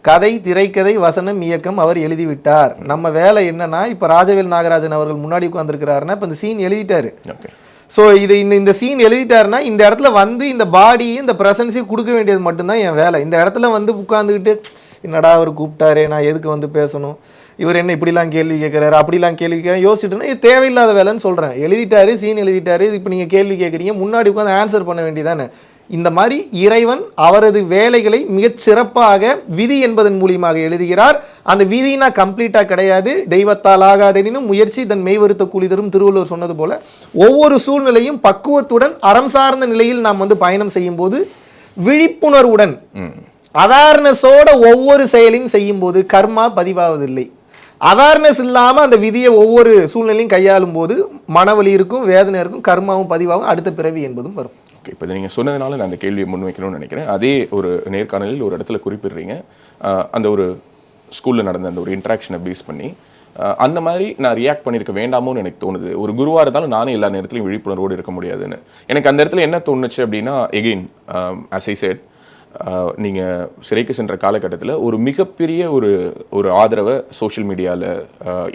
கதை, திரைக்கதை, வசனம், இயக்கம் அவர் எழுதிவிட்டார். நம்ம வேலை என்னன்னா, இப்போ ராஜவேல் நாகராஜன் அவர்கள் முன்னாடி உட்காந்துருக்கிறாருன்னா இப்போ இந்த சீன் எழுதிட்டாரு. ஸோ இது இந்த சீன் எழுதிட்டாருன்னா இந்த இடத்துல வந்து இந்த பாடியும் இந்த ப்ரெசன்ஸையும் கொடுக்க வேண்டியது மட்டும்தான் என் வேலை. இந்த இடத்துல வந்து உட்காந்துக்கிட்டு என்னடா அவர் கூப்பிட்டாரு, நான் எதுக்கு வந்து பேசணும், இவர் என்ன இப்படிலாம் கேள்வி கேட்குறாரு, அப்படிலாம் கேள்வி கேட்குறேன் யோசிச்சுட்டுனா இது தேவையில்லாத வேலைன்னு சொல்கிறேன். எழுதிட்டாரு, சீன் எழுதிட்டாரு, இப்போ நீங்கள் கேள்வி கேட்குறீங்க, முன்னாடி உட்காந்து ஆன்சர் பண்ண வேண்டியதானே. இந்த மாதிரி இறைவன் அவரது வேலைகளை மிகச் சிறப்பாக விதி என்பதன் மூலியமாக எழுதுகிறார். அந்த விதினா கம்ப்ளீட்டா கிடையாது. தெய்வத்தால் ஆகாதெனினும் முயற்சி தன் மெய்வருத்த கூலி தரும் திருவள்ளுவர் சொன்னது போல ஒவ்வொரு சூழ்நிலையும் பக்குவத்துடன் அறம் சார்ந்த நிலையில் நாம் வந்து பயணம் செய்யும் போது, விழிப்புணர்வுடன் அவேர்னஸோட ஒவ்வொரு செயலையும் செய்யும் போது கர்மா பதிவாவதில்லை. அவேர்னஸ் இல்லாமல் அந்த விதியை ஒவ்வொரு சூழ்நிலையும் கையாளும் போது மனவலி இருக்கும், வேதனை இருக்கும், கர்மாவும் பதிவாகும், அடுத்த பிறவி என்பதும் வரும். இப்போ நீங்கள் சொன்னதுனால நான் அந்த கேள்வியை முன்வைக்கணும்னு நினைக்கிறேன். அதே ஒரு நேர்காணலில் ஒரு இடத்துல குறிப்பிடுறீங்க, அந்த ஒரு ஸ்கூலில் நடந்த அந்த ஒரு இன்ட்ராக்ஷனை பேஸ் பண்ணி அந்த மாதிரி நான் ரியாக்ட் பண்ணியிருக்க வேண்டாமோன்னு எனக்கு தோணுது. ஒரு குருவாக இருந்தாலும் நானும் எல்லா நேரத்துலையும் விழிப்புணர்வோடு இருக்க முடியாதுன்னு எனக்கு அந்த இடத்துல என்ன தோணுச்சு அப்படின்னா, எகெயின் as I said, நீங்கள் சிறைக்கு சென்ற காலகட்டத்தில் ஒரு மிகப்பெரிய ஒரு ஆதரவை சோஷியல் மீடியாவில்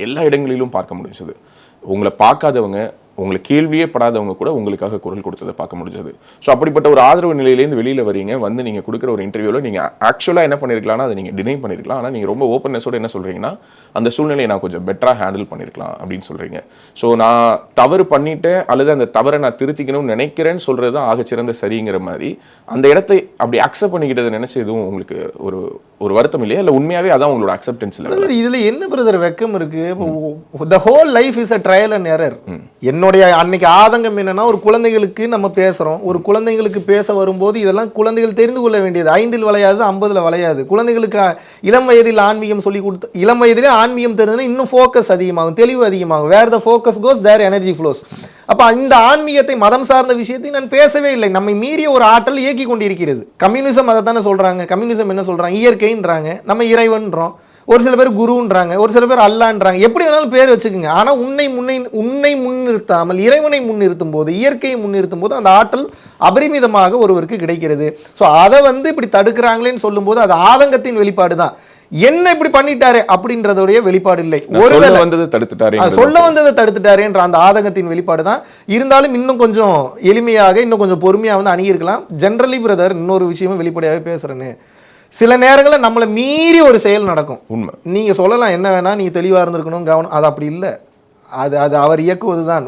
எல்லா இடங்களிலும் பார்க்க முடிஞ்சது. உங்களை பார்க்காதவங்க, உங்களை கேள்வியே படாதவங்க கூட உங்களுக்காக குரல் கொடுத்ததை பார்க்க முடிஞ்சது. ஸோ அப்படிப்பட்ட ஒரு ஆதரவு நிலையிலேருந்து வெளியில் வரீங்க, வந்து நீங்கள் கொடுக்குற ஒரு இன்டர்வியூவில் நீங்கள் ஆக்சுவலாக என்ன பண்ணியிருக்கலாம்னா அதை நீங்கள் டினை பண்ணியிருக்கலாம். ஆனால் நீங்கள் ரொம்ப ஓப்பன்னஸோடு என்ன சொல்கிறீங்கன்னா, அந்த சூழ்நிலையை நான் கொஞ்சம் பெட்டராக ஹேண்டில் பண்ணியிருக்கலாம் அப்படின்னு சொல்கிறீங்க. ஸோ நான் தவறு பண்ணிட்டேன் அல்லது அந்த தவறை நான் திருத்திக்கணும்னு நினைக்கிறேன்னு சொல்கிறது தான் ஆகச்சிறந்த சரிங்கிற மாதிரி அந்த இடத்தை அப்படி அக்செப்ட் பண்ணிக்கிட்டதை நினச்சி எதுவும் உங்களுக்கு ஒரு வருத்தம் இல்லையா? இல்லை உண்மையாகவே அதான் உங்களோட அக்செப்டன்ஸ் இல்லை? இதில் என்ன பிரதர் வெக்கம் இருக்கு? The whole life is a trial and error. என்னுடைய அன்னைக்கு ஆதங்கம் என்னன்னா, ஒரு குழந்தைகளுக்கு நம்ம பேசுறோம், ஒரு குழந்தைங்களுக்கு பேச வரும்போது இதெல்லாம் குழந்தைகள் தெரிந்து கொள்ள வேண்டியது. 5 வளையாது, 50 வளையாது. குழந்தைகளுக்கு இளம் வயதில் ஆன்மீகம் சொல்லி கொடுத்து, இளம் வயதிலே ஆன்மீகம் தெரிஞ்சதுன்னா இன்னும் ஃபோக்கஸ் அதிகமாகும், தெளிவு அதிகமாகும். Where the focus goes there energy flows. அப்ப இந்த ஆன்மீகத்தை, மதம் சார்ந்த விஷயத்தை நான் பேசவே இல்லை. நம்மை மீறிய ஒரு ஆற்றல் இயக்கி கொண்டிருக்கிறது. கம்யூனிசம் அதை தானே சொல்றாங்க. கம்யூனிசம் என்ன சொல்றாங்க? இயற்கைன்றாங்க, நம்ம இறைவன்றோம். ஒரு சில பேர் குருன்றாங்க, ஒரு சில பேர் அல்லான்றாங்க. எப்படி வேணாலும் பேர் வச்சுக்கோங்க. ஆனால் உன்னை முன்னிறுத்தாமல் இறைவனை முன்னிறுத்தும் போது, இயற்கையை முன்னிறுத்தும் போது அந்த ஆற்றல் அபரிமிதமாக ஒருவருக்கு கிடைக்கிறது. ஸோ அதை வந்து இப்படி தடுக்கிறாங்களேன்னு சொல்லும்போது அது ஆதங்கத்தின் வெளிப்பாடு தான். என்ன இப்படி பண்ணிட்டாரு அப்படின்றதோடைய வெளிப்பாடு இல்லை. சொல்ல வந்ததை தடுத்துட்டாரு என்ற அந்த ஆதங்கத்தின் வெளிப்பாடு தான். இருந்தாலும் இன்னும் கொஞ்சம் எளிமையாக, இன்னும் கொஞ்சம் பொறுமையாக வந்து அணுகியிருக்கலாம். ஜென்ரலி பிரதர், இன்னொரு விஷயமும் வெளிப்படையாகவே பேசுறேன்னு, சில நேரங்களில் நம்மளை மீறி ஒரு செயல் நடக்கும். உண்மை. நீங்க சொல்லலாம் என்ன வேணா, நீங்க தெளிவாக இருந்திருக்கணும், கவனம். அது அப்படி இல்லை. அது அவர் இயக்குவது தான்.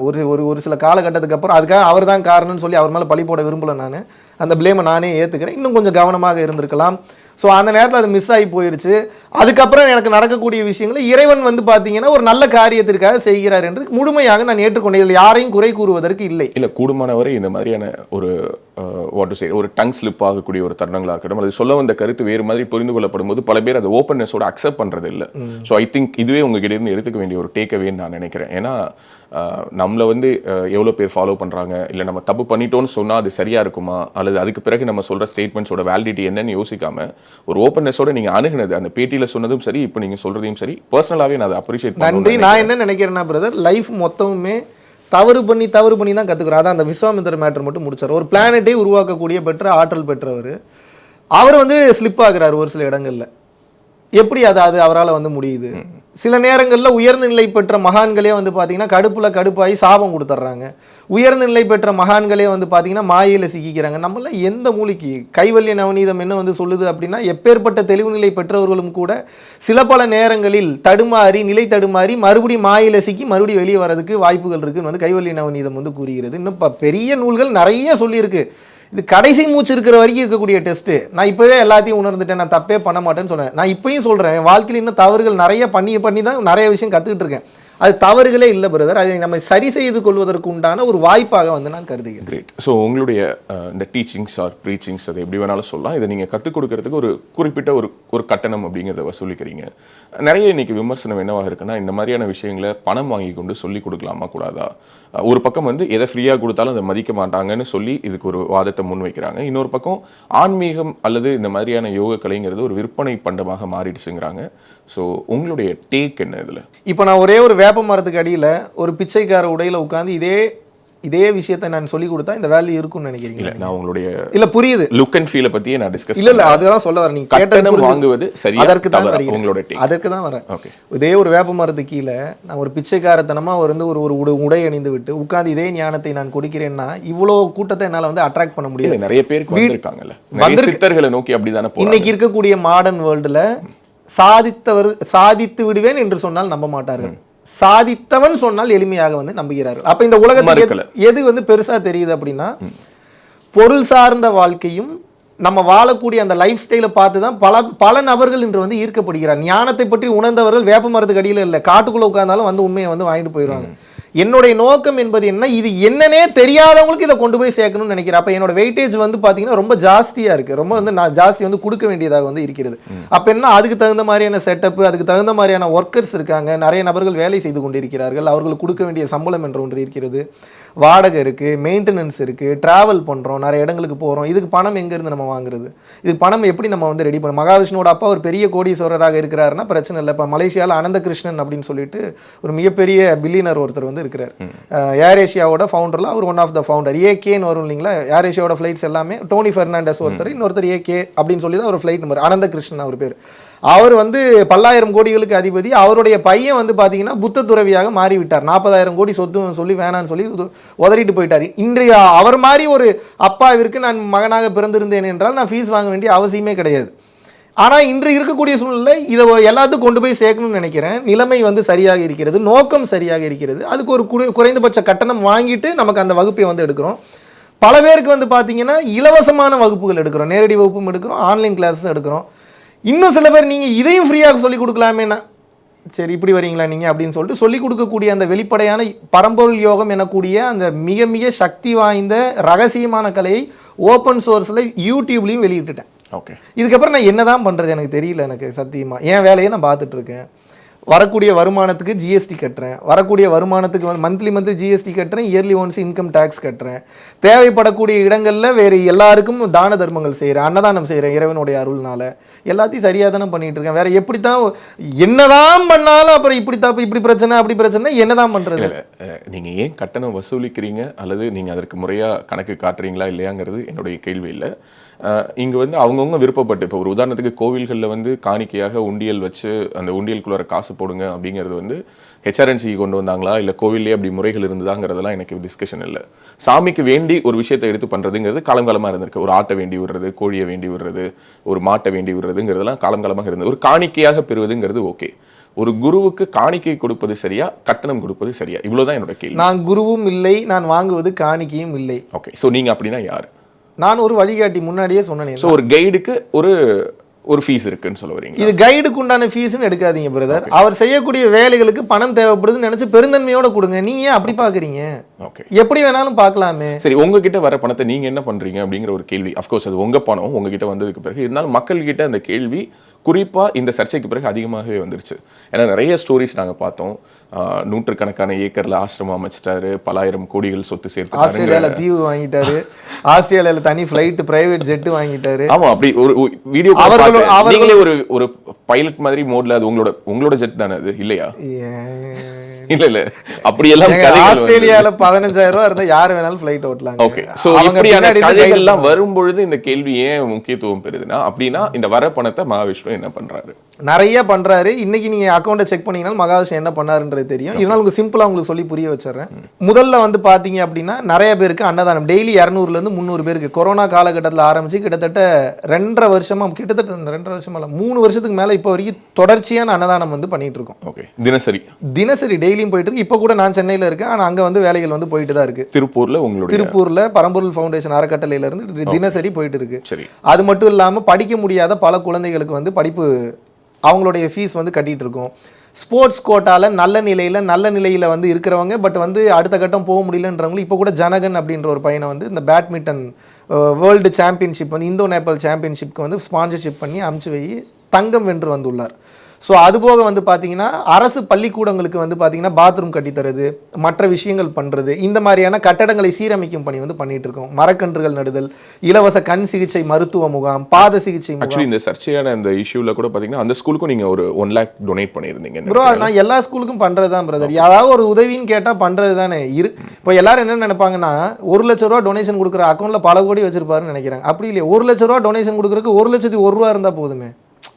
ஒரு சில காலகட்டத்துக்கு அப்புறம் அதுக்காக அவர் தான் காரணம்னு சொல்லி அவர் மேலே பழி போட விரும்பலை. நான் அந்த பிளேமை நானே ஏற்றுக்கிறேன். இன்னும் கொஞ்சம் கவனமாக இருந்திருக்கலாம். ஸோ அந்த நேரத்தில் அது மிஸ் ஆகி போயிருச்சு. அதுக்கப்புறம் எனக்கு நடக்கக்கூடிய விஷயங்களை இறைவன் வந்து பார்த்தீங்கன்னா ஒரு நல்ல காரியத்திற்காக செய்கிறார் என்று முழுமையாக நான் ஏற்றுக்கொண்டேன். இதில் யாரையும் குறை கூறுவதற்கு இல்லை. இல்லை, கூடுமானவரை இந்த மாதிரியான ஒரு வாட் டு சே, ஒரு டங் ஸ்லிப் ஆகக்கூடிய ஒரு தருணங்களாக இருக்கட்டும், அது சொல்ல வந்த கருத்து வேறு மாதிரி புரிந்து கொள்ளப்படும் போது பல பேர் அதை ஓப்பன்னஸோட அக்செப்ட் பண்ணுறது இல்லை. ஸோ ஐ திங்க் இதுவே உங்ககிட்ட இருந்து எடுத்துக்க வேண்டிய ஒரு டேக் அவேன்னு நான் நினைக்கிறேன். ஏன்னா நம்மளை வந்து எவ்வளோ பேர் ஃபாலோ பண்ணுறாங்க, இல்லை நம்ம தப்பு பண்ணிட்டோன்னு சொன்னால் அது சரியாக இருக்குமா, அல்லது அதுக்கு பிறகு நம்ம சொல்கிற ஸ்டேட்மெண்ட்ஸோட வேலிடிட்டி என்னன்னு யோசிக்காம ஒரு ஓப்பன்னஸோட நீங்கள் அணுகுனது, அந்த பேட்டியில் சொன்னதும் சரி, இப்போ நீங்கள் சொல்கிறதையும் சரி, பர்சனலாகவே நான் அதை அப்ரிஷியேட் நன்றி. நான் என்ன நினைக்கிறேன்னா பிரதர், லைஃப் மொத்தமுமே தவறு பண்ணி தான் கற்றுக்குறோம். அதான் அந்த விஸ்வாமித்திர மேட்டர் மட்டும் முடிச்சார். ஒரு பிளானட்டை உருவாக்கக்கூடிய ஆற்றல் பெற்றவர் அவர் வந்து ஸ்லிப் ஆகுறாரு ஒரு சில இடங்கள்ல. எப்படி அது அவரால் வந்து முடியுது? சில நேரங்களில் உயர்ந்த நிலை பெற்ற மகான்களே வந்து பார்த்தீங்கன்னா கடுப்பாகி சாபம் கொடுத்துட்றாங்க. உயர்ந்த நிலை பெற்ற மகான்களே வந்து பார்த்தீங்கன்னா மாயையில் சிக்கிக்கிறாங்க. நம்மளாம் எந்த மூலிக்கு கைவல்ய நவநீதம் என்ன வந்து சொல்லுது அப்படின்னா, எப்பேற்பட்ட தெளிவு நிலை பெற்றவர்களும் கூட சில பல நேரங்களில் நிலை தடுமாறி மறுபடியும் மாயையில் சிக்கி மறுபடியும் வெளியே வரதுக்கு வாய்ப்புகள் இருக்குன்னு வந்து கைவல்ய நவநீதம் வந்து கூறுகிறது. இன்னும் பெரிய நூல்கள் நிறைய சொல்லியிருக்கு. இது கடைசி மூச்சு இருக்கிற வரைக்கும் இருக்கக்கூடிய டெஸ்ட்டு. நான் இப்போவே எல்லாத்தையும் உணர்ந்துட்டேன், நான் தப்பே பண்ண மாட்டேன்னு சொன்னேன். நான் இப்பயும் சொல்கிறேன், என் வாழ்க்கையில் இன்னும் தவறுகள் நிறைய பண்ணி தான் நிறைய விஷயம் கற்றுக்கிட்டு இருக்கேன். அது தவறுகளே இல்லை பிரதர், அதை நம்ம சரி செய்து கொள்வதற்கு உண்டான ஒரு வாய்ப்பாக வந்து நான் கருதுகிறேன். கிரேட். ஸோ உங்களுடைய இந்த டீச்சிங்ஸ் ஆர் ப்ரீச்சிங்ஸ், அதை எப்படி வேணாலும் சொல்லலாம், இதை நீங்கள் கற்றுக் கொடுக்கறதுக்கு ஒரு குறிப்பிட்ட ஒரு கட்டணம் அப்படிங்கிறத வசூலிக்கிறீங்க. நிறைய இன்னைக்கு விமர்சனம் என்னவாக இருக்குன்னா, இந்த மாதிரியான விஷயங்களை பணம் வாங்கி கொண்டு சொல்லிக் கொடுக்கலாமா கூடாதா? ஒரு பக்கம் வந்து எதை ஃப்ரீயாக கொடுத்தாலும் அதை மதிக்க மாட்டாங்கன்னு சொல்லி இதுக்கு ஒரு வாதத்தை முன்வைக்கிறாங்க. இன்னொரு பக்கம் ஆன்மீகம் அல்லது இந்த மாதிரியான யோக கலைங்கிறது ஒரு விற்பனை பண்டமாக மாறிடுச்சுங்கிறாங்க. ஸோ உங்களுடைய டேக் என்ன இதில்? இப்போ நான் ஒரே ஒரு வேப்ப மரத்துக்கு அடியில் ஒரு பிச்சைக்கார உடையில் உட்காந்து இதே விஷயத்தை நான் சொல்லி கொடுத்தா இந்த வேல்யூ இருக்கும்னு நினைக்கிறீங்க? இல்லை, நான் உங்களுடைய புரியுது லுக் அண்ட் ஃபீலை பற்றியே நான் டிஸ்கஸ் இல்லை அதுதான் சொல்ல வரேன். நீங்கள் கட்டணம் வாங்குவது சரி, அதற்கு தான் உங்களோட டேக். அதற்கு தான் வரேன். ஓகே, இதே ஒரு வேப்ப மரத்துக்கு கீழே நான் ஒரு பிச்சைக்காரத்தனமாக வந்து ஒரு உடை அணிந்து விட்டு உட்கார்ந்து இதே ஞானத்தை நான் கொடுக்கிறேன்னா இவ்வளோ கூட்டத்தை என்னால் வந்து அட்ராக்ட் பண்ண முடியாது. நிறைய பேருக்கு வந்திருக்காங்கல்ல, நிறைய சித்தர்களை நோக்கி அப்படிதானே இன்னைக்கு இருக்கக்கூடிய மாடர்ன் வேர்ல்டுல சாதித்து விடுவேன் என்று சொன்னால் நம்ப மாட்டார்கள். சாதித்தவன் சொன்னால் எளிமையாக வந்து நம்புகிறார்கள். அப்ப இந்த உலகத்துல எது வந்து பெருசா தெரியுது அப்படின்னா, பொருள் சார்ந்த வாழ்க்கையும் நம்ம வாழக்கூடிய அந்த லைஃப் ஸ்டைலை பார்த்து தான் பல நபர்கள் இன்று வந்து ஈர்க்கப்படுகிறார். ஞானத்தை பற்றி உணர்ந்தவர்கள் வேப்ப மரத்துக்கு அடியில் இல்லை, காட்டுக்குள்ள உட்கார்ந்தாலும் வந்து உண்மையை வந்து வாங்கிட்டு போயிடுவாங்க. என்னுடைய நோக்கம் என்பது என்ன, இது என்னன்னே தெரியாதவங்களுக்கு இதை கொண்டு போய் சேர்க்கணும்னு நினைக்கிறேன். அப்போ என்னோட வெயிட்டேஜ் வந்து பார்த்தீங்கன்னா ரொம்ப ஜாஸ்தியாக இருக்குது. ரொம்ப வந்து நான் ஜாஸ்தி வந்து கொடுக்க வேண்டியதாக வந்து இருக்கிறது. அப்போ என்ன, அதுக்கு தகுந்த மாதிரியான செட்டப்பு, அதுக்கு தகுந்த மாதிரியான ஒர்க்கர்ஸ் இருக்காங்க, நிறைய நபர்கள் வேலை செய்து கொண்டிருக்கிறார்கள். அவர்களுக்கு கொடுக்க வேண்டிய சம்பளம் என்ற ஒன்று இருக்கிறது, வாடகை இருக்குது, மெயின்டெனன்ஸ் இருக்குது, ட்ராவல் பண்ணுறோம், நிறைய இடங்களுக்கு போகிறோம். இதுக்கு பணம் எங்கேருந்து நம்ம வாங்குறது? இதுக்கு பணம் எப்படி நம்ம வந்து ரெடி பண்ண? மகாவிஷ்ணுவோட அப்பா ஒரு பெரிய கோடீஸ்வரராக இருக்கிறாருன்னா பிரச்சனை இல்லை. இப்போ மலேசியாவில் அனந்த கிருஷ்ணன் அப்படின்னு சொல்லிட்டு ஒரு மிகப்பெரிய பில்லியனர் ஒருத்தர் வந்து இருக்கிறார். ஏர் ஏஷியாவோட ஃபவுண்டரில் அவர் ஒன் ஆஃப் த ஃபவுண்டர். ஏகேன்னு வரும் இல்லைங்களா, ஏர் ஏஷியாவோட ஃப்ளைட்ஸ் எல்லாமே. டோனி ஃபெர்னாண்டஸ் ஒருத்தர், இன்னொருத்தர் ஏகே அப்படின்னு சொல்லி தான் ஒரு ஃப்ளைட் நம்பர். அனந்த கிருஷ்ணன் அவர் பேர். அவர் வந்து 10,000 கோடிகளுக்கு அதிபதி. அவருடைய பையன் வந்து பார்த்தீங்கன்னா புத்த துறவியாக மாறிவிட்டார். 40,000 கோடி சொத்து சொல்லி வேணான்னு சொல்லி உதறிட்டு போயிட்டார். இன்றைய அவர் மாதிரி ஒரு அப்பாவிற்கு நான் மகனாக பிறந்திருந்தேன் என்றால் நான் ஃபீஸ் வாங்க வேண்டிய அவசியமே கிடையாது. ஆனால் இன்று இருக்கக்கூடிய சூழ்நிலை இதை எல்லாத்துக்கும் கொண்டு போய் சேர்க்கணும்னு நினைக்கிறேன். நிலைமை வந்து சரியாக இருக்கிறது, நோக்கம் சரியாக இருக்கிறது. அதுக்கு ஒரு குறைந்தபட்ச கட்டணம் வாங்கிட்டு நமக்கு அந்த வகுப்பை வந்து எடுக்கிறோம். பல பேருக்கு வந்து பார்த்தீங்கன்னா இலவசமான வகுப்புகள் எடுக்கிறோம், நேரடி வகுப்பும் எடுக்கிறோம், ஆன்லைன் கிளாஸும் எடுக்கிறோம். இன்னும் சில பேர் நீங்கள் இதையும் ஃப்ரீயாக சொல்லிக் கொடுக்கலாமேனா, சரி இப்படி வரீங்களா நீங்கள் அப்படின்னு சொல்லிட்டு சொல்லிக் கொடுக்கக்கூடிய அந்த வெளிப்படையான பரம்பொருள் யோகம் எனக்கூடிய அந்த மிக மிக சக்தி வாய்ந்த ரகசியமான கலையை ஓப்பன் சோர்ஸில் யூடியூப்லேயும் வெளியிட்டுட்டேன். ஓகே, இதுக்கப்புறம் நான் என்னதான் பண்ணுறது எனக்கு தெரியல. எனக்கு சத்தியமாக என் வேலையை நான் பார்த்துட்டு இருக்கேன். வரக்கூடிய வருமானத்துக்கு ஜிஎஸ்டி கட்டுறேன், வரக்கூடிய வருமானத்துக்கு வந்து மந்த்லி ஜிஎஸ்டி கட்டுறேன், இயர்லி ஒன்ஸ் இன்கம் டேக்ஸ் கட்டுறேன். தேவைப்படக்கூடிய இடங்களில் வேறு எல்லாருக்கும் தான தர்மங்கள் செய்கிறேன், அன்னதானம் செய்கிறேன். இறைவனுடைய அருள்னால எல்லாத்தையும் சரியாக தானே பண்ணிட்டு இருக்கேன். வேற எப்படித்தான் என்னதான் பண்ணாலும் அப்புறம் இப்படி பிரச்சனை அப்படி பிரச்சனை என்னதான் பண்ணுறது? நீங்கள் ஏன் கட்டணம் வசூலிக்கிறீங்க அல்லது நீங்கள் அதற்கு முறையாக கணக்கு காட்டுறீங்களா இல்லையாங்கிறது என்னுடைய கேள்வி இல்லை. இங்கே வந்து அவங்கவுங்க விருப்பப்பட்டு, இப்போ ஒரு உதாரணத்துக்கு கோவில்களில் வந்து காணிக்கையாக உண்டியல் வச்சு அந்த உண்டியலுக்குள்ளார காசு போடுங்க அப்படிங்கிறது வந்து ஹெச்ஆர்என்சி கொண்டு வந்தாங்களா இல்லை கோவில்லே அப்படி முறைகள் இருந்ததாங்கிறதெல்லாம் எனக்கு டிஸ்கஷன் இல்லை. சாமிக்கு வேண்டி ஒரு விஷயத்தை எடுத்து பண்ணுறதுங்கிறது காலங்காலமாக இருந்திருக்கு. ஒரு ஆட்டை வேண்டி விடுறது, கோழியை வேண்டி விடுறது, ஒரு மாட்டை வேண்டி விடுறதுங்கிறதெல்லாம் காலங்காலமாக இருந்தது. ஒரு காணிக்கையாக பெறுவதுங்கிறது ஓகே. ஒரு குருவுக்கு காணிக்கை கொடுப்பது சரியா, கட்டணம் கொடுப்பது சரியா? இவ்வளோதான் என்னோட கேள்வி. நான் குருவும் இல்லை, நான் வாங்குவது காணிக்கையும் இல்லை. ஓகே, ஸோ நீங்கள் அப்படின்னா யார்? நான் ஒரு வழிகாட்டி, முன்னாடியே சொன்னேன். ஸோ ஒரு கைடுக்கு ஒரு ஒரு ஃபீஸ் இருக்குன்னு சொல்ல வரீங்க. இது கைடுக்கு உண்டான ஃபீஸ்னு எடுக்காதீங்க பிரதர். அவர் செய்யக்கூடிய வேலைகளுக்கு பணம் தேவைப்படுதுன்னு நினைச்சு பெருந்தன்மையோட கொடுங்க. நீங்க ஏன் அப்படி பாக்குறீங்க? ஓகே, எப்படி வேணாலும் பார்க்கலாமே. சரி, உங்ககிட்ட வர பணத்தை நீங்க என்ன பண்றீங்க அப்படிங்கிற ஒரு கேள்வி. அஃப்கோர்ஸ் அது உங்க பணம் உங்ககிட்ட வந்ததுக்கு பிறகு, இருந்தாலும் மக்கள் கிட்ட அந்த கேள்வி குறிப்பா இந்த சர்ச்சைக்கு பிறகு அதிகமாகவே வந்துருச்சு. ஏன்னா நிறைய ஸ்டோரிஸ் நாங்க பார்த்தோம். நூற்றுக்கணக்கான ஏக்கர்ல ஆசிரமம் அமைச்சிட்டாரு, பலாயிரம் கோடிகள் சொத்து சேர்த்து, ஆஸ்திரேலியால தீவு வாங்கிட்டாரு, ஆஸ்திரேலியால தனி ஃபிளைட் பிரைவேட் ஜெட் வாங்கிட்டாரு. ஆமா, அப்படி ஒரு வீடியோ நீங்களே ஒரு பைலட் மாதிரி மோட்ல, அது உங்களோட ஜெட் தானே அது இல்லையா? இல்ல அப்படி எல்லாம் ஆஸ்திரேலியால 15,000 ரூபாய் இருந்தா யாரு வேணாலும் ஃளைட் ஓட்டலாம். ஓகே, சோ இப்படியான கதைகள் எல்லாம் வரும்பொழுது இந்த கேள்வி ஏன் முக்கியத்துவம் பெறுதுன்னா, அப்படின்னா இந்த வர பணத்தை மகாவிஷ்ணு என்ன பண்றாரு? நிறைய பண்றாரு. இன்னைக்கு நீங்க அக்கௌண்ட்டை செக் பண்ணீங்கன்னா மகாவிஷ்ணு என்ன பண்ணாருன்றது தெரியும். இதனால உங்களுக்கு சிம்பிளா உங்களுக்கு சொல்லி புரிய வச்சிடறேன். முதல்ல வந்து பாத்தீங்க அப்படின்னா நிறைய பேருக்கு அன்னதானம் டெய்லி 200ல இருந்து 300 பேருக்கு கொரோனா காலகட்டத்தில் ஆரம்பிச்சு கிட்டத்தட்ட 2.5 வருஷமா, கிட்டத்தட்ட 2.5 வருஷமா இல்ல 3 வருஷத்துக்கு மேல இப்போ வரைக்கும் தொடர்ச்சியான அன்னதானம் வந்து பண்ணிட்டு இருக்கோம். ஓகே, தினசரி டெய்லியும் போயிட்டு இருக்கு. இப்போ கூட நான் சென்னையில இருக்கேன், ஆனா அங்க வந்து வேலைகள் வந்து போயிட்டு தான் இருக்கு. திருப்பூர்ல பரம்பொருள் ஃபவுண்டேஷன் அறக்கட்டளையில இருந்து தினசரி போயிட்டு இருக்கு. அது மட்டும் இல்லாம படிக்க முடியாத பல குழந்தைகளுக்கு வந்து படிப்பு அவங்களுடைய ஃபீஸ் வந்து கட்டிட்டு இருக்கோம். ஸ்போர்ட்ஸ் கோட்டால நல்ல நிலையில வந்து இருக்கிறவங்க, பட் வந்து அடுத்த கட்டம் போக முடியலன்றவங்க இப்போ கூட ஜனகன் அப்படின்ற ஒரு பையனை வந்து இந்த பேட்மிண்டன் வேர்ல்டு சாம்பியன்ஷிப் வந்து இந்தோ நேபாள் சாம்பியன்ஷிப்க்கு வந்து ஸ்பான்சர்ஷிப் பண்ணி அமுச்சு வை தங்கம் வென்று வந்துள்ளார். ஸோ அதுபோக வந்து பார்த்தீங்கன்னா அரசு பள்ளிக்கூடங்களுக்கு வந்து பார்த்தீங்கன்னா பாத்ரூம் கட்டித்தரது, மற்ற விஷயங்கள் பண்ணுறது, இந்த மாதிரியான கட்டடங்களை சீரமைக்கும் பணி வந்து பண்ணிட்டு இருக்கோம். மரக்கன்றுகள் நடுதல், இலவச கண் சிகிச்சை மருத்துவ முகாம், பாத சிகிச்சை முகாம். இந்த சர்ச்சையான இந்த இஷ்யூல கூட பார்த்தீங்கன்னா அந்த ஸ்கூலுக்கும் நீங்கள் ஒரு 1 lakh டொனேட் பண்ணியிருந்தீங்க. ப்ரோ, நான் எல்லா ஸ்கூலுக்கும் பண்ணுறது தான் பிரதர். யாராவது ஒரு உதவின்னு கேட்டால் பண்ணுறது தானே. இப்போ எல்லாரும் என்ன நினைப்பாங்கன்னா 1 லட்ச ரூபா டொனேஷன் கொடுக்குற அக்கௌண்ட்ல பல கோடி வச்சிருப்பாருன்னு நினைக்கிறாங்க. அப்படி இல்லையா? 1 லட்ச ரூபா டொனேஷன் கொடுக்குறதுக்கு 1,01,000 ரூபா இருந்தால் போதுமே.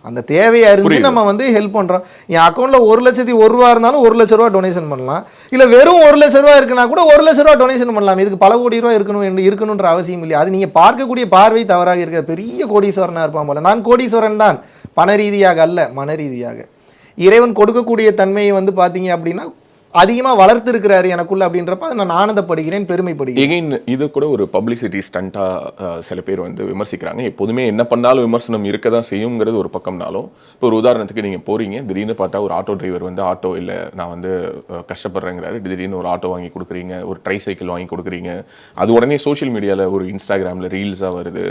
அந்த தேவையை அறிஞ்சு நம்ம வந்து ஹெல்ப் பண்றோம். என் அக்கௌண்ட்ல 1,01,000 ரூபா இருந்தாலும் 1 லட்ச ரூபா டொனேஷன் பண்ணலாம். இல்ல வெறும் 1 லட்ச ரூபா இருக்குன்னா கூட 1 லட்ச ரூபா டொனேஷன் பண்ணலாம். இதுக்கு பல கோடி ரூபா இருக்கணும்ன்ற அவசியம் இல்லை. அது நீங்க பார்க்கக்கூடிய பார்வை தவறாக இருக்க. பெரிய கோடீஸ்வரனா இருப்பான் போல. நான் கோடீஸ்வரன் தான், பண ரீதியாக அல்ல, மன ரீதியாக. இறைவன் கொடுக்கக்கூடிய தன்மையை வந்து பாத்தீங்க அப்படின்னா அதிகமாக வளர்த்து இருக்கிறாரு எனக்குள்ள அப்படின்றப்ப அதை நான் ஆனந்தப்படுகிறேன், பெருமைப்படுகிறேன். எகைன் இது கூட ஒரு பப்ளிசிட்டி ஸ்டண்ட்டாக சில பேர் வந்து விமர்சிக்கிறாங்க. எப்போதுமே என்ன பண்ணாலும் விமர்சனம் இருக்க தான் செய்யுங்கிறது ஒரு பக்கம்னாலும், இப்போ ஒரு உதாரணத்துக்கு நீங்கள் போகிறீங்க, திடீர்னு பார்த்தா ஒரு ஆட்டோ டிரைவர் வந்து ஆட்டோ இல்லை நான் வந்து கஷ்டப்படுறேங்கிறாரு, திடீர்னு ஒரு ஆட்டோ வாங்கி கொடுக்குறீங்க, ஒரு ட்ரை சைக்கிள் வாங்கி கொடுக்குறீங்க, அது உடனே சோஷியல் மீடியாவில் ஒரு இன்ஸ்டாகிராமில் ரீல்ஸாக வருது.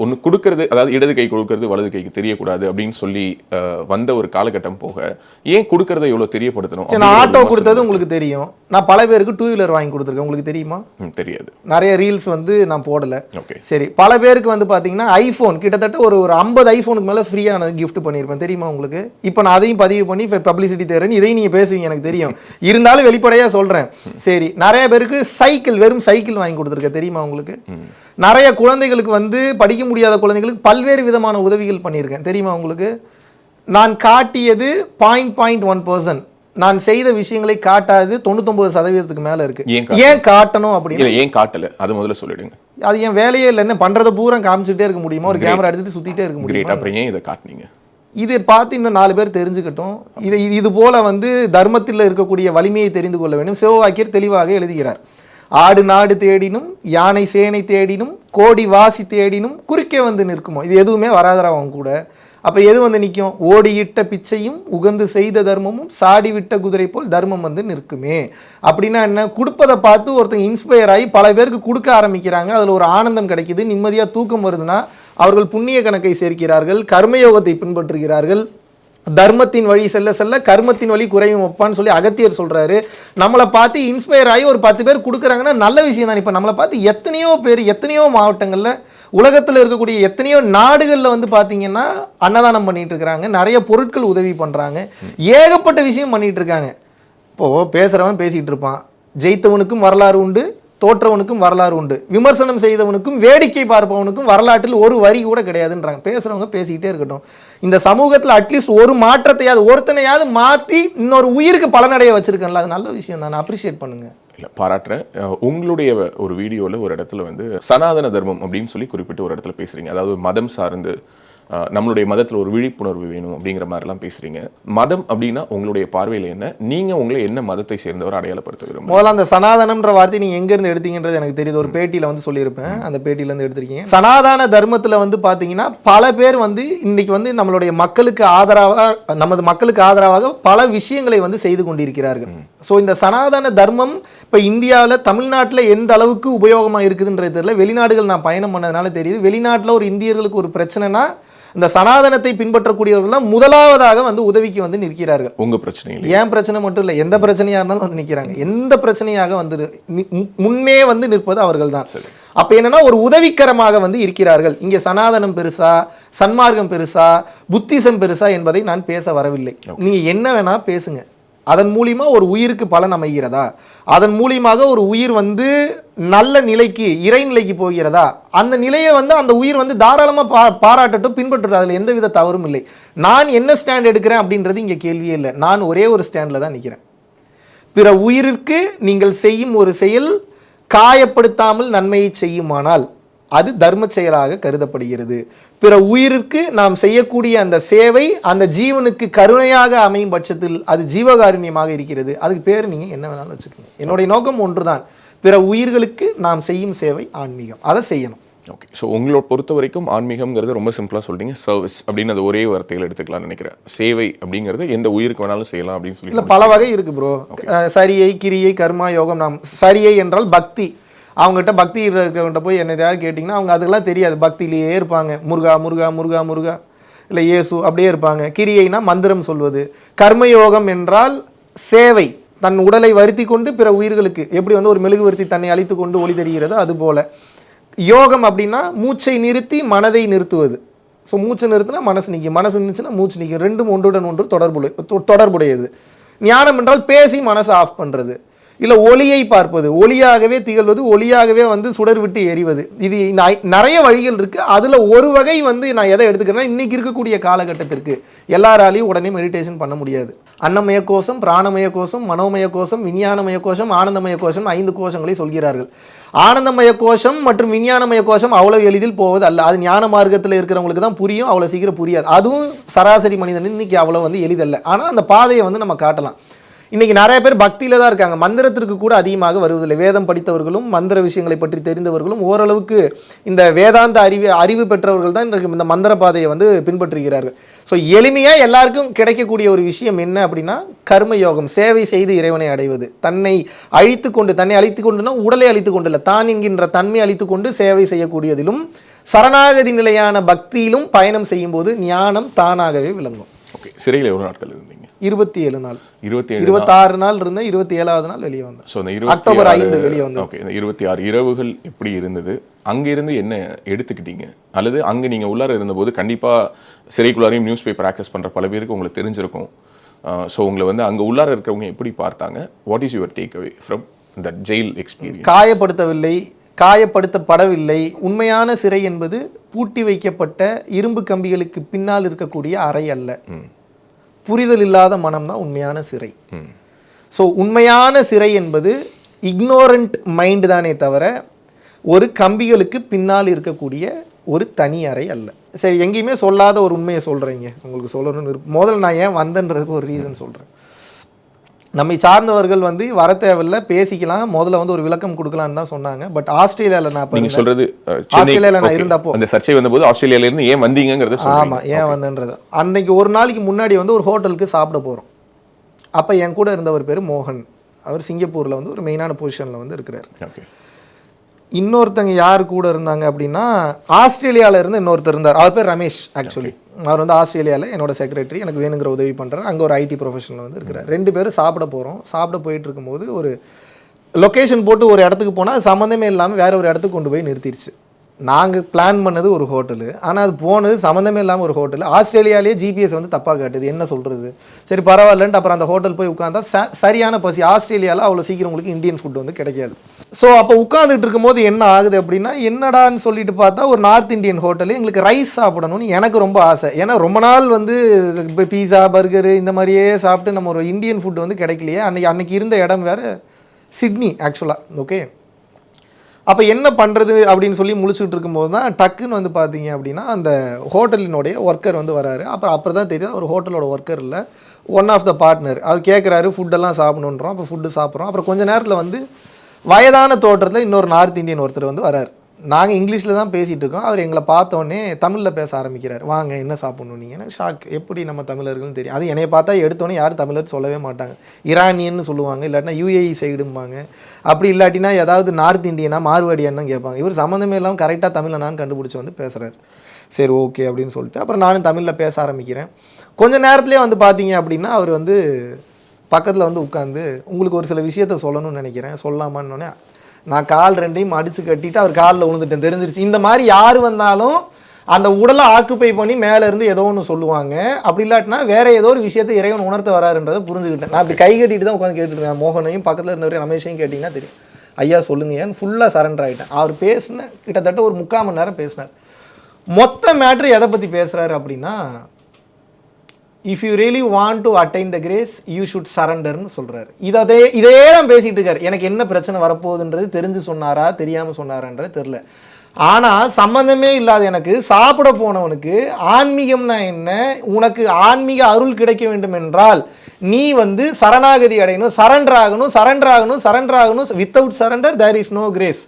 ஒன்று கொடுக்கறது, அதாவது இடது கை கொடுக்கறது வலது கைக்கு தெரியக்கூடாது அப்படின்னு சொல்லி வந்த ஒரு காலகட்டம் போக ஏன் கொடுக்கறத எவ்வளோ தெரியப்படுத்தணும்? ஆட்டோ கொடுத்தது உங்களுக்கு தெரியும். நான் பல பேருக்கு 2 வீலர் வாங்கி கொடுத்துருக்கேன். உங்களுக்கு தெரியுமா? தெரியாது. நிறைய ரீல்ஸ் வந்து நான் போடல. சரி, பல பேருக்கு வந்து பாத்தீங்கன்னா ஐபோன் கிட்டத்தட்ட ஒரு 50 ஐபோனுக்கு மேல ஃப்ரீயா நான் கிஃப்ட் பண்ணியிருப்பேன். தெரியுமா உங்களுக்கு? இப்போ நான் அதையும் பதிவு பண்ணி பப்ளிசிட்டி தரேன். இதையும் நீங்க பேசுவீங்க எனக்கு தெரியும். இருந்தாலும் வெளிப்படையா சொல்றேன். சரி, நிறைய பேருக்கு சைக்கிள், வெறும் சைக்கிள் வாங்கி கொடுத்துருக்கேன். தெரியுமா உங்களுக்கு? நிறைய குழந்தைகளுக்கு வந்து படிக்க முடியாத குழந்தைகளுக்கு பல்வேறு விதமான உதவிகள் பண்ணியிருக்கேன். தெரியுமா உங்களுக்கு? நான் காட்டியது 0.1%. நான் செய்த விஷயங்களை காட்டாது 99% மேல இருக்கு. ஏன் காட்டணும் அப்படின்னு? ஏன் காட்டல அது முதல்ல சொல்லிடுங்க. அது என் வேலையே இல்லை. என்ன பண்றத பூரா காமிச்சுட்டே இருக்க முடியுமா? ஒரு கேமரா எடுத்துட்டு சுத்திட்டே இருக்க முடியுமா? அப்புறம் ஏன் இதை காட்டுனீங்க? இதை பார்த்து இன்னும் 4 பேர் தெரிஞ்சுக்கட்டும். இது போல வந்து தர்மத்தில் இருக்கக்கூடிய வலிமையை தெரிந்து கொள்ள வேண்டும். சிவவாக்கியர் தெளிவாக எழுதுகிறார். ஆடு நாடு தேடினும் யானை சேனை தேடினும் கோடி வாசி தேடினும் குறுக்கே வந்து நிற்குமோ. இது எதுவுமே வராதரா அவங்க கூட. அப்போ எது வந்து நிற்கும்? ஓடியிட்ட பிச்சையும் உகந்து செய்த தர்மமும் சாடி விட்ட குதிரை போல் தர்மம் வந்து நிற்குமே. அப்படின்னா என்ன? கொடுப்பதை பார்த்து ஒருத்தங்க இன்ஸ்பயர் ஆகி பல பேருக்கு கொடுக்க ஆரம்பிக்கிறாங்க. அதில் ஒரு ஆனந்தம் கிடைக்குது, நிம்மதியாக தூக்கம் வருதுன்னா அவர்கள் புண்ணிய கணக்கை சேர்க்கிறார்கள், கர்மயோகத்தை பின்பற்றுகிறார்கள். தர்மத்தின் வழி செல்ல செல்ல கர்மத்தின் வழி குறையும் வைப்பான்னு சொல்லி அகத்தியர் சொல்றாரு. நம்மளை பார்த்து இன்ஸ்பயர் ஆகி ஒரு 10 பேர் கொடுக்குறாங்கன்னா நல்ல விஷயம் தான். இப்போ நம்மளை பார்த்து எத்தனையோ பேர் எத்தனையோ மாவட்டங்களில் உலகத்தில் இருக்கக்கூடிய எத்தனையோ நாடுகளில் வந்து பார்த்தீங்கன்னா அன்னதானம் பண்ணிட்டு இருக்கிறாங்க, நிறைய பொருட்கள் உதவி பண்ணுறாங்க, ஏகப்பட்ட விஷயம் பண்ணிட்டு இருக்காங்க. இப்போது பேசுகிறவன் பேசிகிட்டு இருப்பான். ஜெயித்தவனுக்கும் வரலாறு உண்டு, தோற்றவனுக்கும் வரலாறு உண்டு, விமர்சனம் செய்தவனுக்கும் வேடிக்கை பார்ப்பவனுக்கும் வரலாற்றில் ஒரு வரி கூட கிடையாதுன்றாங்க. பேசுகிறவங்க பேசிக்கிட்டே இருக்கட்டும். இந்த சமூகத்தில் அட்லீஸ்ட் ஒரு மாற்றத்தையாவது ஒருத்தனையாவது மாற்றி இன்னொரு உயிருக்கு பலனடைய வச்சிருக்கேன்ல, அது நல்ல விஷயம் தான். அப்ரிஷியேட் பண்ணுங்க. இல்லை, பாராட்டுறேன். உங்களுடைய ஒரு வீடியோவில் ஒரு இடத்துல வந்து சனாதன தர்மம் அப்படின்னு சொல்லி குறிப்பிட்டு ஒரு இடத்துல பேசுகிறீங்க. அதாவது மதம் சார்ந்து நம்மளுடைய மதத்தில் ஒரு விழிப்புணர்வு வேணும் அப்படிங்கிற மாதிரிலாம் பேசுறீங்க. மதம் அப்படின்னா உங்களுடைய பார்வையில் என்ன? நீங்க உங்களை என்ன மதத்தை சேர்ந்தவர் அடையாளப்படுத்த விரும்புறீங்க? முதல்ல அந்த சனாதனம்ன்ற வார்த்தை நீங்க எங்க இருந்து எடுத்தீங்கன்றது எனக்கு தெரியுது. ஒரு பேட்டியில வந்து சொல்லியிருப்பேன், அந்த பேட்டியில இருந்து எடுத்திருக்கீங்க. சனாதன தர்மத்துல வந்து பாத்தீங்கன்னா பல பேர் வந்து இன்னைக்கு வந்து நம்மளுடைய மக்களுக்கு ஆதரவாக, நமது மக்களுக்கு ஆதரவாக பல விஷயங்களை வந்து செய்து கொண்டிருக்கிறார்கள். ஸோ இந்த சனாதன தர்மம் இப்போ இந்தியாவில் தமிழ்நாட்டில் எந்த அளவுக்கு உபயோகமாக இருக்குதுன்றது தெரியல. வெளிநாடுகள் நான் பயணம் பண்ணதுனால தெரியுது. வெளிநாட்டில் ஒரு இந்தியர்களுக்கு ஒரு பிரச்சனைனா இந்த சனாதனத்தை பின்பற்றக்கூடியவர்கள் தான் முதலாவதாக வந்து உதவிக்கு வந்து நிற்கிறார்கள். உங்க பிரச்சனை இல்லை, ஏன் பிரச்சனை மட்டும் இல்லை, எந்த பிரச்சனையா இருந்தாலும் வந்து நிற்கிறாங்க. எந்த பிரச்சனையாக வந்து முன்னே வந்து நிற்பது அவர்கள் தான். அப்ப என்னன்னா ஒரு உதவிக்கரமாக வந்து இருக்கிறார்கள். இங்கே சனாதனம் பெருசா, சன்மார்க்கம் பெருசா, புத்திசம் பெருசா என்பதை நான் பேச வரவில்லை. நீங்க என்ன வேணா பேசுங்க. அதன் மூலியமா ஒரு உயிருக்கு பலன் அமைகிறதா, அதன் மூலியமாக ஒரு உயிர் வந்து நல்ல நிலைக்கு, இறைநிலைக்கு போகிறதா, அந்த நிலையை வந்து அந்த உயிர் வந்து தாராளமாக பாராட்டட்டும், பின்பற்றட்டும். அதில் எந்தவித தவறும் இல்லை. நான் என்ன ஸ்டாண்ட் எடுக்கிறேன் அப்படின்றது இங்கே கேள்வியே இல்லை. நான் ஒரே ஒரு ஸ்டாண்டில் தான் நிற்கிறேன். பிற உயிருக்கு நீங்கள் செய்யும் ஒரு செயல் காயப்படுத்தாமல் நன்மையை செய்யுமானால் அது தர்ம செயலாக கருதப்படுகிறது. பிற உயிருக்கு நாம் செய்யக்கூடிய அந்த சேவை அந்த ஜீவனுக்கு கருணையாக அமையும் பட்சத்தில் அது ஜீவகாருண்யமாக இருக்கிறது. அதுக்கு பேர் நீங்க என்ன வேணாலும் வச்சுக்கோங்க. என்னுடைய நோக்கம் ஒன்றுதான், பிற உயிர்களுக்கு நாம் செய்யும் சேவை ஆன்மீகம், அதை செய்யணும். ஓகே. ஸோ உங்களோட பொறுத்த வரைக்கும் ஆன்மீகம்ங்கிறது ரொம்ப சிம்பிளாக சொல்லிட்டீங்க, சர்வீஸ் அப்படின்னு அது ஒரே வார்த்தையில் எடுத்துக்கலாம்னு நினைக்கிறேன். சேவை அப்படிங்கிறது எந்த உயிருக்கு வேணாலும் செய்யலாம் அப்படின்னு சொல்லி இல்லை, பல வகை இருக்கு ப்ரோ. சரியை, கிரியை, கர்மா, யோகம். நாம் சரியை என்றால் பக்தி. அவங்ககிட்ட பக்தி இருக்கிறவங்கிட்ட போய் என்ன ஏதாவது கேட்டிங்கன்னா அவங்க அதுக்கெல்லாம் தெரியாது, பக்தியிலேயே இருப்பாங்க. முருகா முருகா முருகா முருகா, இல்லை இயேசு அப்படியே இருப்பாங்க. கிரியைனா மந்திரம் சொல்வது. கர்மயோகம் என்றால் சேவை, தன் உடலை வருத்தி கொண்டு பிற உயிர்களுக்கு எப்படி வந்து ஒரு மெழுகுவர்த்தி தன்னை அழித்து கொண்டு ஒளி தெரிகிறதோ அதுபோல. யோகம் அப்படின்னா மூச்சை நிறுத்தி மனதை நிறுத்துவது. ஸோ மூச்சை நிறுத்தினா மனசு நிற்கும், மனசு நின்றுச்சுன்னா மூச்சு நிற்கும். ரெண்டும் ஒன்றுடன் ஒன்று தொடர்புடையது. ஞானம் என்றால் பேசி மனசை ஆஃப் பண்ணுறது, இல்லை ஒளியை பார்ப்பது, ஒளியாகவே திகழ்வது, ஒளியாகவே வந்து சுடர் விட்டு எரிவது. இது நிறைய வழிகள் இருக்குது. அதில் ஒரு வகை வந்து நான் எதை எடுத்துக்கிறேன்னா, இன்றைக்கி இருக்கக்கூடிய காலகட்டத்திற்கு எல்லாராலையும் உடனே மெடிடேஷன் பண்ண முடியாது. அன்னமய கோஷம், பிராணமய கோஷம், மனோமய கோஷம், விஞ்ஞானமய கோஷம், ஆனந்தமய கோஷம், 5 கோஷங்களை சொல்கிறார்கள். ஆனந்தமய கோஷம் மற்றும் விஞ்ஞானமய கோஷம் அவ்வளவு எளிதில் போவது அல்ல. அது ஞான மார்க்கத்தில் இருக்கிறவங்களுக்கு தான் புரியும், அவ்வளோ சீக்கிரம் புரியாது. அதுவும் சராசரி மனிதன் இன்னைக்கு அவ்வளோ வந்து எளிதல்ல. ஆனால் அந்த பாதையை வந்து நம்ம காட்டலாம். இன்னைக்கு நிறைய பேர் பக்தியில தான் இருக்காங்க, மந்திரத்திற்கு கூட அதிகமாக வருவதில்லை. வேதம் படித்தவர்களும் மந்திர விஷயங்களை பற்றி தெரிந்தவர்களும் ஓரளவுக்கு இந்த வேதாந்த அறிவு பெற்றவர்கள் தான் இந்த மந்திர பாதையை வந்து பின்பற்றுகிறார்கள். ஸோ எளிமையாக எல்லாருக்கும் கிடைக்கக்கூடிய ஒரு விஷயம் என்ன அப்படின்னா கர்மயோகம், சேவை செய்து இறைவனை அடைவது. தன்னை அழித்து கொண்டு, தன்னை அழித்து கொண்டுனா உடலை அழித்து கொண்டு இல்லை, தான் என்கின்ற தன்மை அழித்து கொண்டு சேவை செய்யக்கூடியதிலும் சரணாகதி நிலையான பக்தியிலும் பயணம் செய்யும் போது ஞானம் தானாகவே விளங்கும். ஓகே. சிறையில் எவ்வளோ நாட்கள் இருந்தீங்க? 27 நாள். 26 நாள் இருந்தேன். 27வது நாள் வெளியே வந்தேன். ஸோ இந்த அக்டோபர் 5 வெளியே வந்தேன். ஓகே. இந்த 26 இரவுகள் எப்படி இருந்தது? அங்கிருந்து என்ன எடுத்துக்கிட்டீங்க? அல்லது அங்கே நீங்கள் உள்ளார இருந்தபோது கண்டிப்பாக சிறைக்குள்ளாரையும் நியூஸ் பேப்பர் ஆக்சஸ் பண்ணுற பல பேருக்கு உங்களுக்கு தெரிஞ்சிருக்கும். ஸோ உங்களை வந்து அங்கே உள்ளார இருக்கிறவங்க எப்படி பார்த்தாங்க? What is your take away from that jail experience? காயப்படுத்தவில்லை, காயப்படுத்தப்படவில்லை. உண்மையான சிறை என்பது பூட்டி வைக்கப்பட்ட இரும்பு கம்பிகளுக்கு பின்னால் இருக்கக்கூடிய அறை அல்ல. புரிதல் இல்லாத மனம் தான் உண்மையான சிறை. ஸோ உண்மையான சிறை என்பது இக்னோரண்ட் மைண்ட் தானே தவிர ஒரு கம்பிகளுக்கு பின்னால் இருக்கக்கூடிய ஒரு தனி அறை அல்ல. சரி, எங்கேயுமே சொல்லாத ஒரு உண்மையை சொல்கிறீங்க, உங்களுக்கு சொல்லணும்னு முதல்ல நான் ஏன் வந்தேன்றதுக்கு ஒரு ரீசன் சொல்கிறேன். நம்மை சார்ந்தவர்கள் வந்து வர தேவையில்லை, பேசிக்கலாம், முதல்ல வந்து ஒரு விளக்கம் கொடுக்கலான்னு தான் சொன்னாங்க. பட் ஆஸ்திரேலியாவில் நான் சொல்றது ஆஸ்திரேலியாவில் நான் இருந்தப்போ அந்த சர்ச்சை வந்தபோது ஆஸ்திரேலியால இருந்து ஏன் வந்தீங்கிறது. ஆமாம், ஏன் வந்தேன்றது. அன்னைக்கு ஒரு நாளைக்கு முன்னாடி வந்து ஒரு ஹோட்டலுக்கு சாப்பிட போகிறோம். அப்போ என் கூட இருந்தவர் பேர் மோகன். அவர் சிங்கப்பூரில் வந்து ஒரு மெயினான பொசிஷனில் வந்து இருக்கிறார். ஓகே. இன்னொருத்தங்க யார் கூட இருந்தாங்க அப்படின்னா ஆஸ்திரேலியாவில் இருந்து இன்னொருத்தர் இருந்தார். அவர் பேர் ரமேஷ். ஆக்சுவலி அவர் வந்து ஆஸ்திரேலியாவில் என்னோட செக்ரட்டரி, எனக்கு வேணுங்கிற உதவி பண்ணுறாரு. அங்கே ஒரு ஐடி ப்ரொஃபஷனில் வந்து இருக்கிறார். 2 பேரும் சாப்பிட போகிறோம். சாப்பிட போயிட்டு இருக்கும்போது ஒரு லொக்கேஷன் போட்டு ஒரு இடத்துக்கு போனால் சம்மந்தமே இல்லாமல் வேற ஒரு இடத்துக்கு கொண்டு போய் நிறுத்திடுச்சு. நாங்கள் பிளான் பண்ணது ஒரு ஹோட்டலு, ஆனால் அது போனது சம்மந்தமே இல்லாமல் ஒரு ஹோட்டல். ஆஸ்திரேலியாவிலே ஜிபிஎஸ் வந்து தப்பாக காட்டுது. என்ன சொல்கிறது? சரி பரவாயில்லன்ட்டு அப்புறம் அந்த ஹோட்டல் போய் உட்காந்தா சரியான பசி. ஆஸ்திரேலியாவில் அவ்வளோ சீக்கிரம் உங்களுக்கு இந்தியன் ஃபுட் வந்து கிடைக்காது. ஸோ அப்போ உட்காந்துட்டு இருக்கும்போது என்ன ஆகுது அப்படின்னா, என்னடான்னு சொல்லிட்டு பார்த்தா ஒரு நார்த் இந்தியன் ஹோட்டலு. எங்களுக்கு ரைஸ் சாப்பிடணும்னு எனக்கு ரொம்ப ஆசை. ஏன்னா ரொம்ப நாள் வந்து இப்போ பீஸா பர்கரு இந்த மாதிரியே சாப்பிட்டு நம்ம ஒரு இந்தியன் ஃபுட் வந்து கிடைக்கலையே. அன்னைக்கு இருந்த இடம் வேறு சிட்னி ஆக்சுவலாக. ஓகே, அப்போ என்ன பண்ணுறது அப்படின்னு சொல்லி முழிச்சுட்டு இருக்கும்போது தான் டக்குன்னு வந்து பார்த்தீங்க அப்படின்னா அந்த ஹோட்டலினுடைய ஒர்க்கர் வந்து வராரு. அப்புறம் தான் தெரியுது ஒரு ஹோட்டலோட ஒர்க்கர் இல்லை, ஒன் ஆஃப் த பார்ட்னர். அவர் கேட்குறாரு ஃபுட்டெல்லாம் சாப்பிடணுன்றோம். அப்போ ஃபுட்டு சாப்பிட்றோம். அப்புறம் கொஞ்சம் நேரத்தில் வந்து வயதான தோற்றத்தில் இன்னொரு நார்த் இந்தியன் ஒருத்தர் வந்து வராரு. நாங்கள் இங்கிலீஷில் தான் பேசிகிட்டு இருக்கோம். அவர் எங்களை பார்த்தோன்னே தமிழில் பேச ஆரம்பிக்கிறார். வாங்க என்ன சாப்பிட்ணும் நீங்கள். ஷாக், எப்படி நம்ம தமிழர்கள்னு தெரியும். அது என்னைய பார்த்தா எடுத்தோன்னே யாரும் தமிழர் சொல்லவே மாட்டாங்க. ஈரானியன்னு சொல்லுவாங்க, இல்லாட்டினா யூஏஇ சைடும்பாங்க. அப்படி இல்லாட்டினா ஏதாவது நார்த் இந்தியனா மார்வாடியான்னு தான் கேட்பாங்க. இவர் சம்மந்தமே இல்லாமல் கரெக்டாக தமிழனான்னு கண்டுபிடிச்சி வந்து பேசுகிறார். சரி ஓகே அப்படின்னு சொல்லிட்டு அப்புறம் நானும் தமிழில் பேச ஆரம்பிக்கிறேன். கொஞ்சம் நேரத்துலேயே வந்து பார்த்தீங்க அப்படின்னா அவர் வந்து பக்கத்தில் வந்து உட்காந்து உங்களுக்கு ஒரு சில விஷயத்த சொல்லணும்னு நினைக்கிறேன், சொல்லாமான்னொன்னே நான் கால் ரெண்டையும் அடித்து கட்டிட்டு அவர் காலில் விழுந்துட்டேன். தெரிஞ்சிருச்சு இந்த மாதிரி யார் வந்தாலும் அந்த உடலை ஆக்குப்பை பண்ணி மேலே இருந்து ஏதோ ஒன்று சொல்லுவாங்க. அப்படி இல்லாட்டினா வேற ஏதோ ஒரு விஷயத்தை இறைவன் உணர்த்த வராருன்றதை புரிஞ்சுக்கிட்டேன். நான் இப்படி கை கட்டிட்டு தான் உட்காந்து கேட்டுட்டு இருக்கேன். மோகனையும் பக்கத்தில் இருந்தவரையும் ரமேஷையும் கேட்டிங்கன்னா தெரியும். ஐயா சொல்லுங்க ஏன்னு ஃபுல்லாக சரண்டர் ஆகிட்டேன். அவர் பேசின கிட்டத்தட்ட ஒரு 3/4 மணி நேரம் பேசினார். மொத்த மேட்ரு எதை பற்றி பேசுகிறாரு அப்படின்னா, if you really want to attain the grace you should சரண்டர்னு சொல்கிறாரு. இதே தான் பேசிகிட்டு இருக்காரு. எனக்கு என்ன பிரச்சனை வரப்போகுதுன்றது தெரிஞ்சு சொன்னாரா தெரியாமல் சொன்னாரான்றது தெரில. ஆனால் சம்மந்தமே இல்லாத எனக்கு சாப்பிட போனவனுக்கு ஆன்மீகம்னா என்ன, உனக்கு ஆன்மீக அருள் கிடைக்க வேண்டும் என்றால் நீ வந்து சரணாகதி அடையணும், சரண்டர் ஆகணும். Without surrender there is no grace,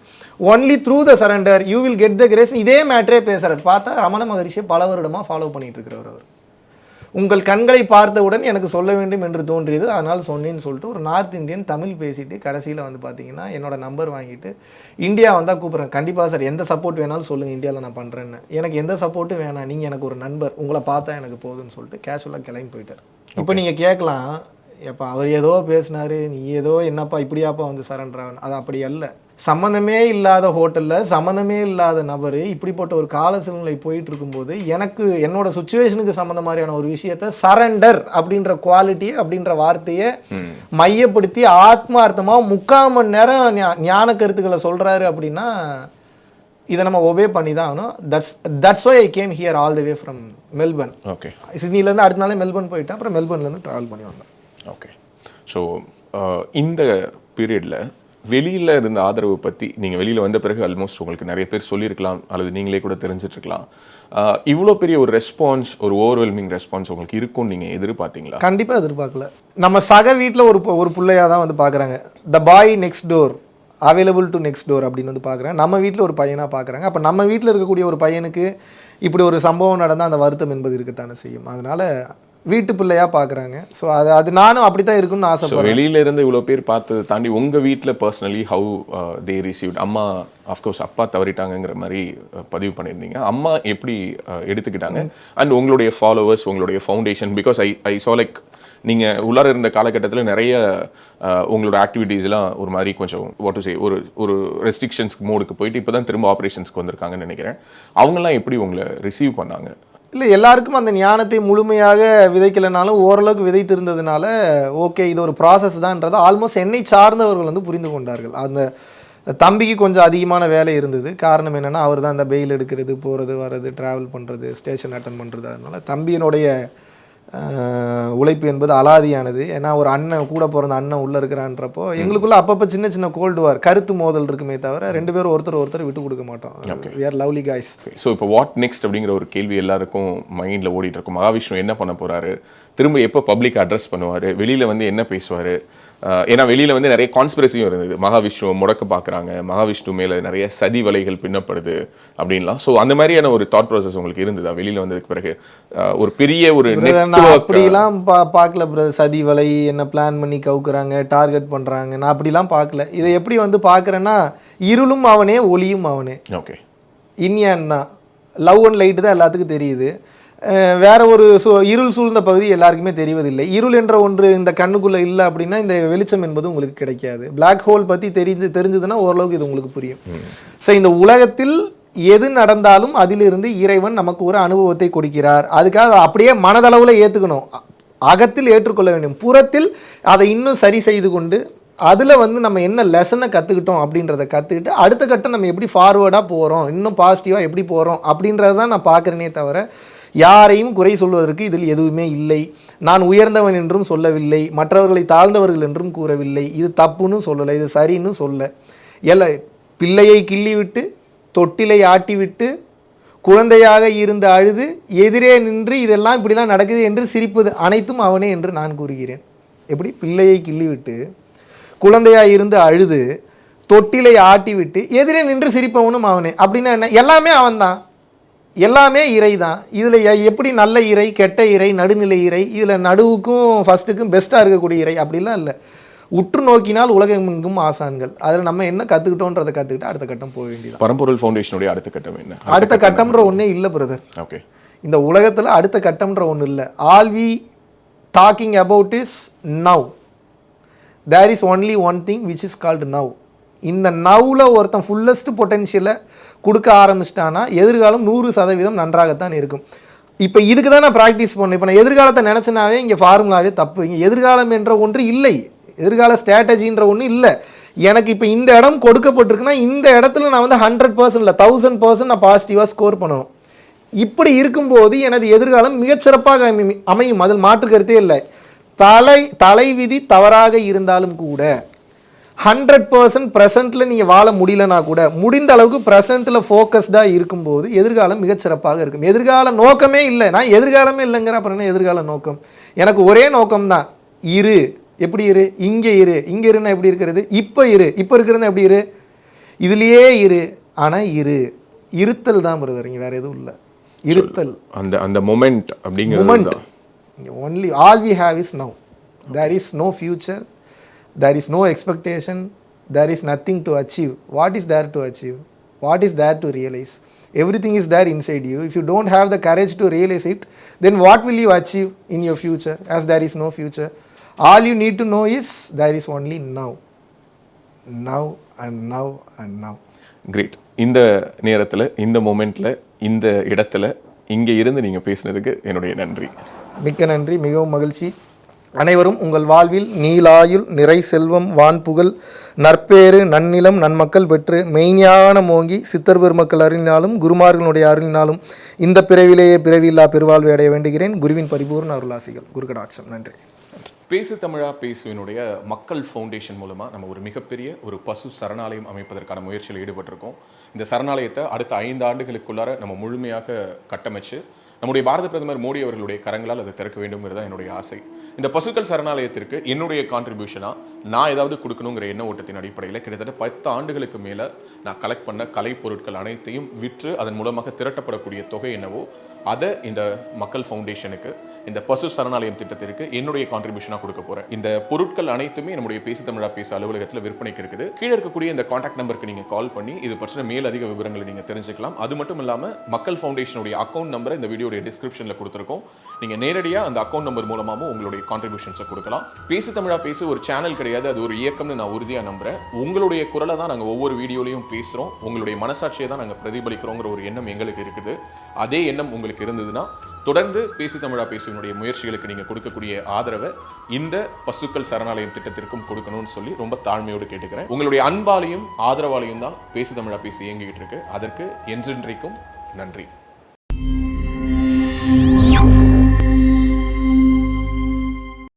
only through the surrender you will get the grace. இதே மேட்டரே பேசுறது பார்த்தா ரமண மகரிஷியை பல வருடமாக ஃபாலோ பண்ணிட்டு இருக்கிறவர் அவர். உங்கள் கண்களை பார்த்தவுடன் எனக்கு சொல்ல வேண்டும் என்று தோன்றியது, அதனால் சொன்னேன்னு சொல்லிட்டு ஒரு நார்த் இந்தியன் தமிழ் பேசிட்டு கடைசியில் வந்து பார்த்தீங்கன்னா என்னோட நம்பர் வாங்கிட்டு இந்தியா வந்தால் கூப்பிட்றேன், கண்டிப்பாக சார் எந்த சப்போர்ட் வேணாலும் சொல்லுங்கள், இந்தியாவில் நான் பண்ணுறேன்னு. எனக்கு எந்த சப்போர்ட்டும் வேணாம், நீங்கள் எனக்கு ஒரு நண்பர், உங்களை பார்த்தா எனக்கு போதுன்னு சொல்லிட்டு கேஷுவலாக கிளம்பி போயிட்டார். இப்போ நீங்கள் கேட்கலாம், எப்போ அவர் ஏதோ பேசினார், நீ ஏதோ என்னப்பா இப்படியாப்பா வந்து சரண்டர் ஆகணும். அது அப்படி அல்ல. சம்மந்தமே இல்லாத ஹோட்டலில் சம்மந்தமே இல்லாத நபர் இப்படிப்பட்ட ஒரு கால சூழ்நிலை போயிட்டு இருக்கும்போது எனக்கு என்னோட சுச்சுவேஷனுக்கு சம்மந்த மாதிரியான ஒரு விஷயத்த சரண்டர் அப்படின்ற குவாலிட்டி அப்படின்ற வார்த்தையை மையப்படுத்தி ஆத்மார்த்தமாக 3/4 மணி நேரம் ஞான கருத்துக்களை சொல்கிறாரு அப்படின்னா இதை நம்ம ஒபே பண்ணி தான் ஆகணும். That's why I came here all the way from Melbourne. Okay, சிட்னிலேருந்து அடுத்த நாளே மெல்பர்ன் போயிட்டேன். அப்புறம் மெல்பர்ன்லேருந்து ட்ராவல் பண்ணி வந்தேன். ஓகே, ஸோ இந்த பீரியடில் வெளியில் இருந்த ஆதரவு பற்றி நீங்கள் வெளியில் வந்த பிறகு ஆல்மோஸ்ட் உங்களுக்கு நிறைய பேர் சொல்லியிருக்கலாம், அல்லது நீங்களே கூட தெரிஞ்சிட்ருக்கலாம். இவ்வளோ பெரிய ஒரு ரெஸ்பான்ஸ், ஒரு ஓவர்வெல்மிங் ரெஸ்பான்ஸ் உங்களுக்கு இருக்கும்னு நீங்கள் எதிர்பார்த்தீங்களா? கண்டிப்பாக எதிர்பார்க்கல. நம்ம சக வீட்டில் ஒரு பிள்ளையாக தான் வந்து பார்க்குறாங்க. The boy next door available to next door அப்படின்னு வந்து பார்க்குறேன். நம்ம வீட்டில் ஒரு பையனாக பார்க்குறாங்க. அப்போ நம்ம வீட்டில் இருக்கக்கூடிய ஒரு பையனுக்கு இப்படி ஒரு சம்பவம் நடந்தால் அந்த வருத்தம் என்பது இருக்கத்தானே செய்யும். அதனால் வீட்டு பிள்ளையாக பார்க்குறாங்க. ஸோ அது நானும் அப்படி தான் இருக்குன்னு ஆசைப்படுறேன். வெளியில இருந்து இவ்வளோ பேர் பார்த்ததை தாண்டி உங்கள் வீட்டில் பர்சனலி ஹவு தே ரிசீவ்ட்? அம்மா அஃப்கோர்ஸ் அப்பா தவறிட்டாங்கிற மாதிரி பதிவு பண்ணியிருந்தீங்க. அம்மா எப்படி எடுத்துக்கிட்டாங்க? அண்ட் உங்களுடைய ஃபாலோவர்ஸ், உங்களுடைய foundation, because I so like நீங்கள் உள்ளார இருந்த காலகட்டத்தில் நிறைய உங்களோட ஆக்டிவிட்டீஸ்லாம் ஒரு மாதிரி கொஞ்சம் வாட் டு சே ஒரு ரெஸ்ட்ரிக்ஷன்ஸ் மோடுக்கு போயிட்டு இப்போ தான் திரும்ப ஆப்ரேஷன்ஸ்க்கு வந்திருக்காங்கன்னு நினைக்கிறேன். அவங்கெல்லாம் எப்படி உங்களை ரிசீவ் பண்ணாங்க? இல்லை, எல்லாருக்கும் அந்த ஞானத்தை முழுமையாக விதைக்கலைனாலும் ஓரளவுக்கு விதைத்திருந்ததுனால ஓகே இது ஒரு ப்ராசஸ் தான்ன்றதை ஆல்மோஸ்ட் என்னை சார்ந்தவர்கள் வந்து புரிந்து கொண்டார்கள். அந்த தம்பிக்கு கொஞ்சம் அதிகமான வேலை இருந்தது. காரணம் என்னென்னா அவர் தான் அந்த பெயில் எடுக்கிறது, போகிறது வர்றது, ட்ராவல் பண்ணுறது, ஸ்டேஷன் அட்டன் பண்ணுறது. அதனால தம்பியினுடைய உழைப்பு என்பது அலாதியானது. ஏன்னா ஒரு அண்ணன் கூட பிறந்த அண்ணன் உள்ளே இருக்கிறான்றப்போ எங்களுக்குள்ள அப்பப்போ சின்ன சின்ன கோல்டு வார், கருத்து மோதல் இருக்குமே தவிர 2 பேரும் ஒருத்தர் விட்டு கொடுக்க மாட்டோம். we are lovely guys. So இப்போ வாட் நெக்ஸ்ட் அப்படிங்கிற ஒரு கேள்வி எல்லாருக்கும் மைண்டில் ஓடிட்டு இருக்கும். மகாவிஷ்ணு என்ன பண்ண போகிறாரு, திரும்ப எப்போ பப்ளிக் அட்ரஸ் பண்ணுவார், வெளியில் வந்து என்ன பேசுவார்? ஏன்னா வெளியில் வந்து நிறைய கான்ஸ்பிரசியும் இருந்தது, மகாவிஷ்ணு முடக்க பார்க்குறாங்க, மகாவிஷ்ணு மேலே நிறைய சதி வலைகள் பின்னப்படுது அப்படின்லாம். ஸோ அந்த மாதிரியான ஒரு தாட் ப்ராசஸ் உங்களுக்கு இருந்ததா வெளியில் வந்ததுக்கு பிறகு? ஒரு பெரிய ஒரு அப்படிலாம் பார்க்கல ப்ரோ. சதி வலை என்ன பிளான் பண்ணி கவுக்குறாங்க, டார்கெட் பண்ணுறாங்க, நான் அப்படிலாம் பார்க்கல. இதை எப்படி வந்து பார்க்குறேன்னா, இருளும் அவனே ஒளியும் அவனே. ஓகே, இன்யான் தான், லவ் அண்ட் லைட்டு தான் எல்லாத்துக்கும் தெரியுது. வேற ஒரு இருள் சூழ்ந்த பகுதி எல்லாருக்குமே தெரிவதில்லை. இருள் என்ற ஒன்று இந்த கண்ணுக்குள்ளே இல்லை அப்படின்னா இந்த வெளிச்சம் என்பது உங்களுக்கு கிடைக்காது. பிளாக் ஹோல் பற்றி தெரிஞ்சதுன்னா ஓரளவுக்கு இது உங்களுக்கு புரியும். ஸோ இந்த உலகத்தில் எது நடந்தாலும் அதிலிருந்து இறைவன் நமக்கு ஒரு அனுபவத்தை கொடுக்கிறார். அதுக்காக அப்படியே மனதளவில் ஏற்றுக்கணும், அகத்தில் ஏற்றுக்கொள்ள வேண்டும். புறத்தில் அதை இன்னும் சரி செய்து கொண்டு அதில் வந்து நம்ம என்ன லெசனை கற்றுக்கிட்டோம் அப்படின்றத கற்றுக்கிட்டு அடுத்த கட்டம் நம்ம எப்படி ஃபார்வேர்டாக போகிறோம், இன்னும் பாசிட்டிவாக எப்படி போகிறோம் அப்படின்றத தான் நான் பார்க்குறேனே தவிர யாரையும் குறை சொல்வதற்கு இதில் எதுவுமே இல்லை. நான் உயர்ந்தவன் என்றும் சொல்லவில்லை, மற்றவர்களை தாழ்ந்தவர்கள் என்றும் கூறவில்லை, இது தப்புன்னு சொல்லலை, இது சரின்னு சொல்ல. பிள்ளையை கிள்ளிவிட்டு தொட்டிலை ஆட்டிவிட்டு குழந்தையாக இருந்து அழுது எதிரே நின்று இதெல்லாம் இப்படிலாம் நடக்குது என்று சிரிப்பது அனைத்தும் அவனே என்று நான் கூறுகிறேன். எப்படி? பிள்ளையை கிள்ளிவிட்டு குழந்தையாக இருந்து அழுது தொட்டிலை ஆட்டிவிட்டு எதிரே நின்று சிரிப்பவனும் அவனே. அப்படின்னா என்ன? எல்லாமே அவன்தான், எல்லாமே இறை தான். இதில் எப்படி நல்ல இறை, கெட்ட இறை, நடுநிலை இறை, இதில் நடுவுக்கும் ஃபஸ்ட்டுக்கும் பெஸ்ட்டாக இருக்கக்கூடிய இறை அப்படிலாம் இல்லை. உற்று நோக்கினால் உலகமெங்கும் ஆசான்கள். அதில் நம்ம என்ன கற்றுக்கிட்டோன்றதை கற்றுக்கிட்டு அடுத்த கட்டம் போக வேண்டியது. பரம்பொருள் ஃபவுண்டேஷனுடைய அடுத்த கட்டம் என்ன? அடுத்த கட்டம்ன்ற ஒன்றே இல்லை பிரதர். ஓகே, இந்த உலகத்தில் அடுத்த கட்டம்ன்ற ஒன்று இல்லை. All we talking about is now. There is only one thing which is called now. இந்த நவ்வில் ஒருத்தன் ஃபுல்லஸ்ட் பொட்டென்ஷியலை கொடுக்க ஆரம்பிச்சிட்டானா எதிர்காலம் 100% நன்றாகத்தான் இருக்கும். இப்போ இதுக்கு தான் நான் ப்ராக்டிஸ் பண்ணேன். இப்போ நான் எதிர்காலத்தை நினச்சினாவே இங்கே ஃபார்முலாவே தப்பு. இங்கே எதிர்காலம் என்ற ஒன்று இல்லை, எதிர்கால ஸ்ட்ராட்டஜின்ற ஒன்று இல்லை. எனக்கு இப்போ இந்த இடம் கொடுக்கப்பட்டிருக்குன்னா இந்த இடத்துல நான் வந்து 100% இல்லை 1000% நான் பாசிட்டிவாக ஸ்கோர் பண்ணணும். இப்படி இருக்கும்போது எனது எதிர்காலம் மிகச்சிறப்பாக அமையும், அதில் மாற்று கருத்தே இல்லை. தலைவிதி தவறாக இருந்தாலும் கூட 100% ப்ரெசண்ட்டில் நீங்கள் வாழ முடியலனா கூட முடிந்த அளவுக்கு ப்ரெசண்ட்டில் ஃபோக்கஸ்டாக இருக்கும்போது எதிர்காலம் மிகச்சிறப்பாக இருக்கும். எதிர்கால நோக்கமே இல்லை, நான் எதிர்காலமே இல்லைங்கிற அப்புறம் என்ன எதிர்கால நோக்கம்? எனக்கு ஒரே நோக்கம்தான், இரு. எப்படி இரு? இங்கே இரு. இங்கே இருன்னா எப்படி இருக்கிறது? இப்போ இரு. இப்போ இருக்கிறது எப்படி இரு? இதுலேயே இரு. ஆனால் இருத்தல் தான் பிரதர், இங்கே வேறு எதுவும் இல்லை. இருத்தல், அந்த மொமெண்ட் அப்படிங்கிறது only all we have is now. There is no future, there is no expectation, there is nothing to achieve. What is there to achieve? What is there to realize? Everything is there inside you. If you don't have the courage to realize it, then what will you achieve in your future, as there is no future? All you need to know is there is only now. Now and now and now. Great. இந்த நேரத்தில், இந்த மொமெண்ட்டில், இந்த இடத்துல இங்கே இருந்து நீங்கள் பேசுனதுக்கு என்னுடைய நன்றி. மிக்க நன்றி, மிகவும் மகிழ்ச்சி. அனைவரும் உங்கள் வாழ்வில் நீலாயுள், நிறை செல்வம், வான்புகழ், நற்பேறு, நன்னிலம், நன்மக்கள் பெற்று மெய்ஞான மோங்கி சித்தர் பெருமக்கள் அருளினாலும் குருமார்களுடைய அருளினாலும் இந்த பிறவிலேயே பிறவியில்லா பெருவாழ்வை அடைய வேண்டுகிறேன். குருவின் பரிபூர்ண அருளாசிகள். குருகடாட்சம். நன்றி. பேசு தமிழா பேசுவினுடைய மக்கள் ஃபவுண்டேஷன் மூலமாக நம்ம ஒரு மிகப்பெரிய ஒரு பசு சரணாலயம் அமைப்பதற்கான முயற்சியில் ஈடுபட்டிருக்கோம். இந்த சரணாலயத்தை அடுத்த 5 ஆண்டுகளுக்குள்ளார நம்ம முழுமையாக கட்டமைச்சு நம்முடைய பாரத பிரதமர் மோடி அவர்களுடைய கரங்களால் அதை திறக்க வேண்டும்ங்கிறது தான் என்னுடைய ஆசை. இந்த பசுக்கள் சரணாலயத்திற்கு என்னுடைய கான்ட்ரிபியூஷனாக நான் ஏதாவது கொடுக்கணுங்கிற எண்ண ஓட்டத்தின் அடிப்படையில் கிட்டத்தட்ட 10 ஆண்டுகளுக்கு மேலே நான் கலெக்ட் பண்ண கலை பொருட்கள் அனைத்தையும் விற்று அதன் மூலமாக திரட்டப்படக்கூடிய தொகை என்னவோ அதை இந்த மக்கள் ஃபவுண்டேஷனுக்கு, இந்த பசு சரணாலயம் திட்டத்திற்கு என்னுடைய கான்ட்ரிபியூஷனாக கொடுக்க போகிறேன். இந்த பொருட்கள் அனைத்துமே நம்முடைய பேசு தமிழா பேச அலுவலகத்தில் விற்பனைக்கு இருக்குது. கீழே இருக்கக்கூடிய இந்த கான்டாக்ட் நம்பருக்கு நீங்கள் கால் பண்ணி இது பற்றின மேலதிக விவரங்களை நீங்கள் தெரிஞ்சுக்கலாம். அது மட்டும் இல்லாமல் மக்கள் ஃபவுண்டேஷனுடைய அக்கௌண்ட் நம்பரை இந்த வீடியோடைய டிஸ்கிரிப்ஷனில் கொடுத்துருக்கோம். நீங்கள் நேரடியாக அந்த அக்கௌண்ட் நம்பர் மூலமாகவும் உங்களுடைய கான்ட்ரிபியூஷன்ஸை கொடுக்கலாம். பேசு தமிழா பேசு ஒரு சேனல் கிடையாது, அது ஒரு இயக்கம்னு நான் உறுதியாக நம்புகிறேன். உங்களுடைய குரலை தான் நாங்கள் ஒவ்வொரு வீடியோலையும் பேசுகிறோம், உங்களுடைய மனசாட்சியை தான் நாங்கள் பிரதிபலிக்கிறோங்கிற ஒரு எண்ணம் எங்களுக்கு இருக்குது. அதே எண்ணம் உங்களுக்கு இருந்ததுன்னா தொடர்ந்து பேசு தமிழா பேசுவனுடைய முயற்சிகளுக்கு நீங்கள் கொடுக்கக்கூடிய ஆதரவை இந்த பசுக்கள் சரணாலயம் திட்டத்திற்கும் கொடுக்கணும்னு சொல்லி ரொம்ப தாழ்மையோடு கேட்டுக்கிறேன். உங்களுடைய அன்பாலையும் ஆதரவாலையும் தான் பேசு தமிழா பேசி இயங்கிக்கிட்டு இருக்கு. அதற்கு என்றென்றைக்கும் நன்றி.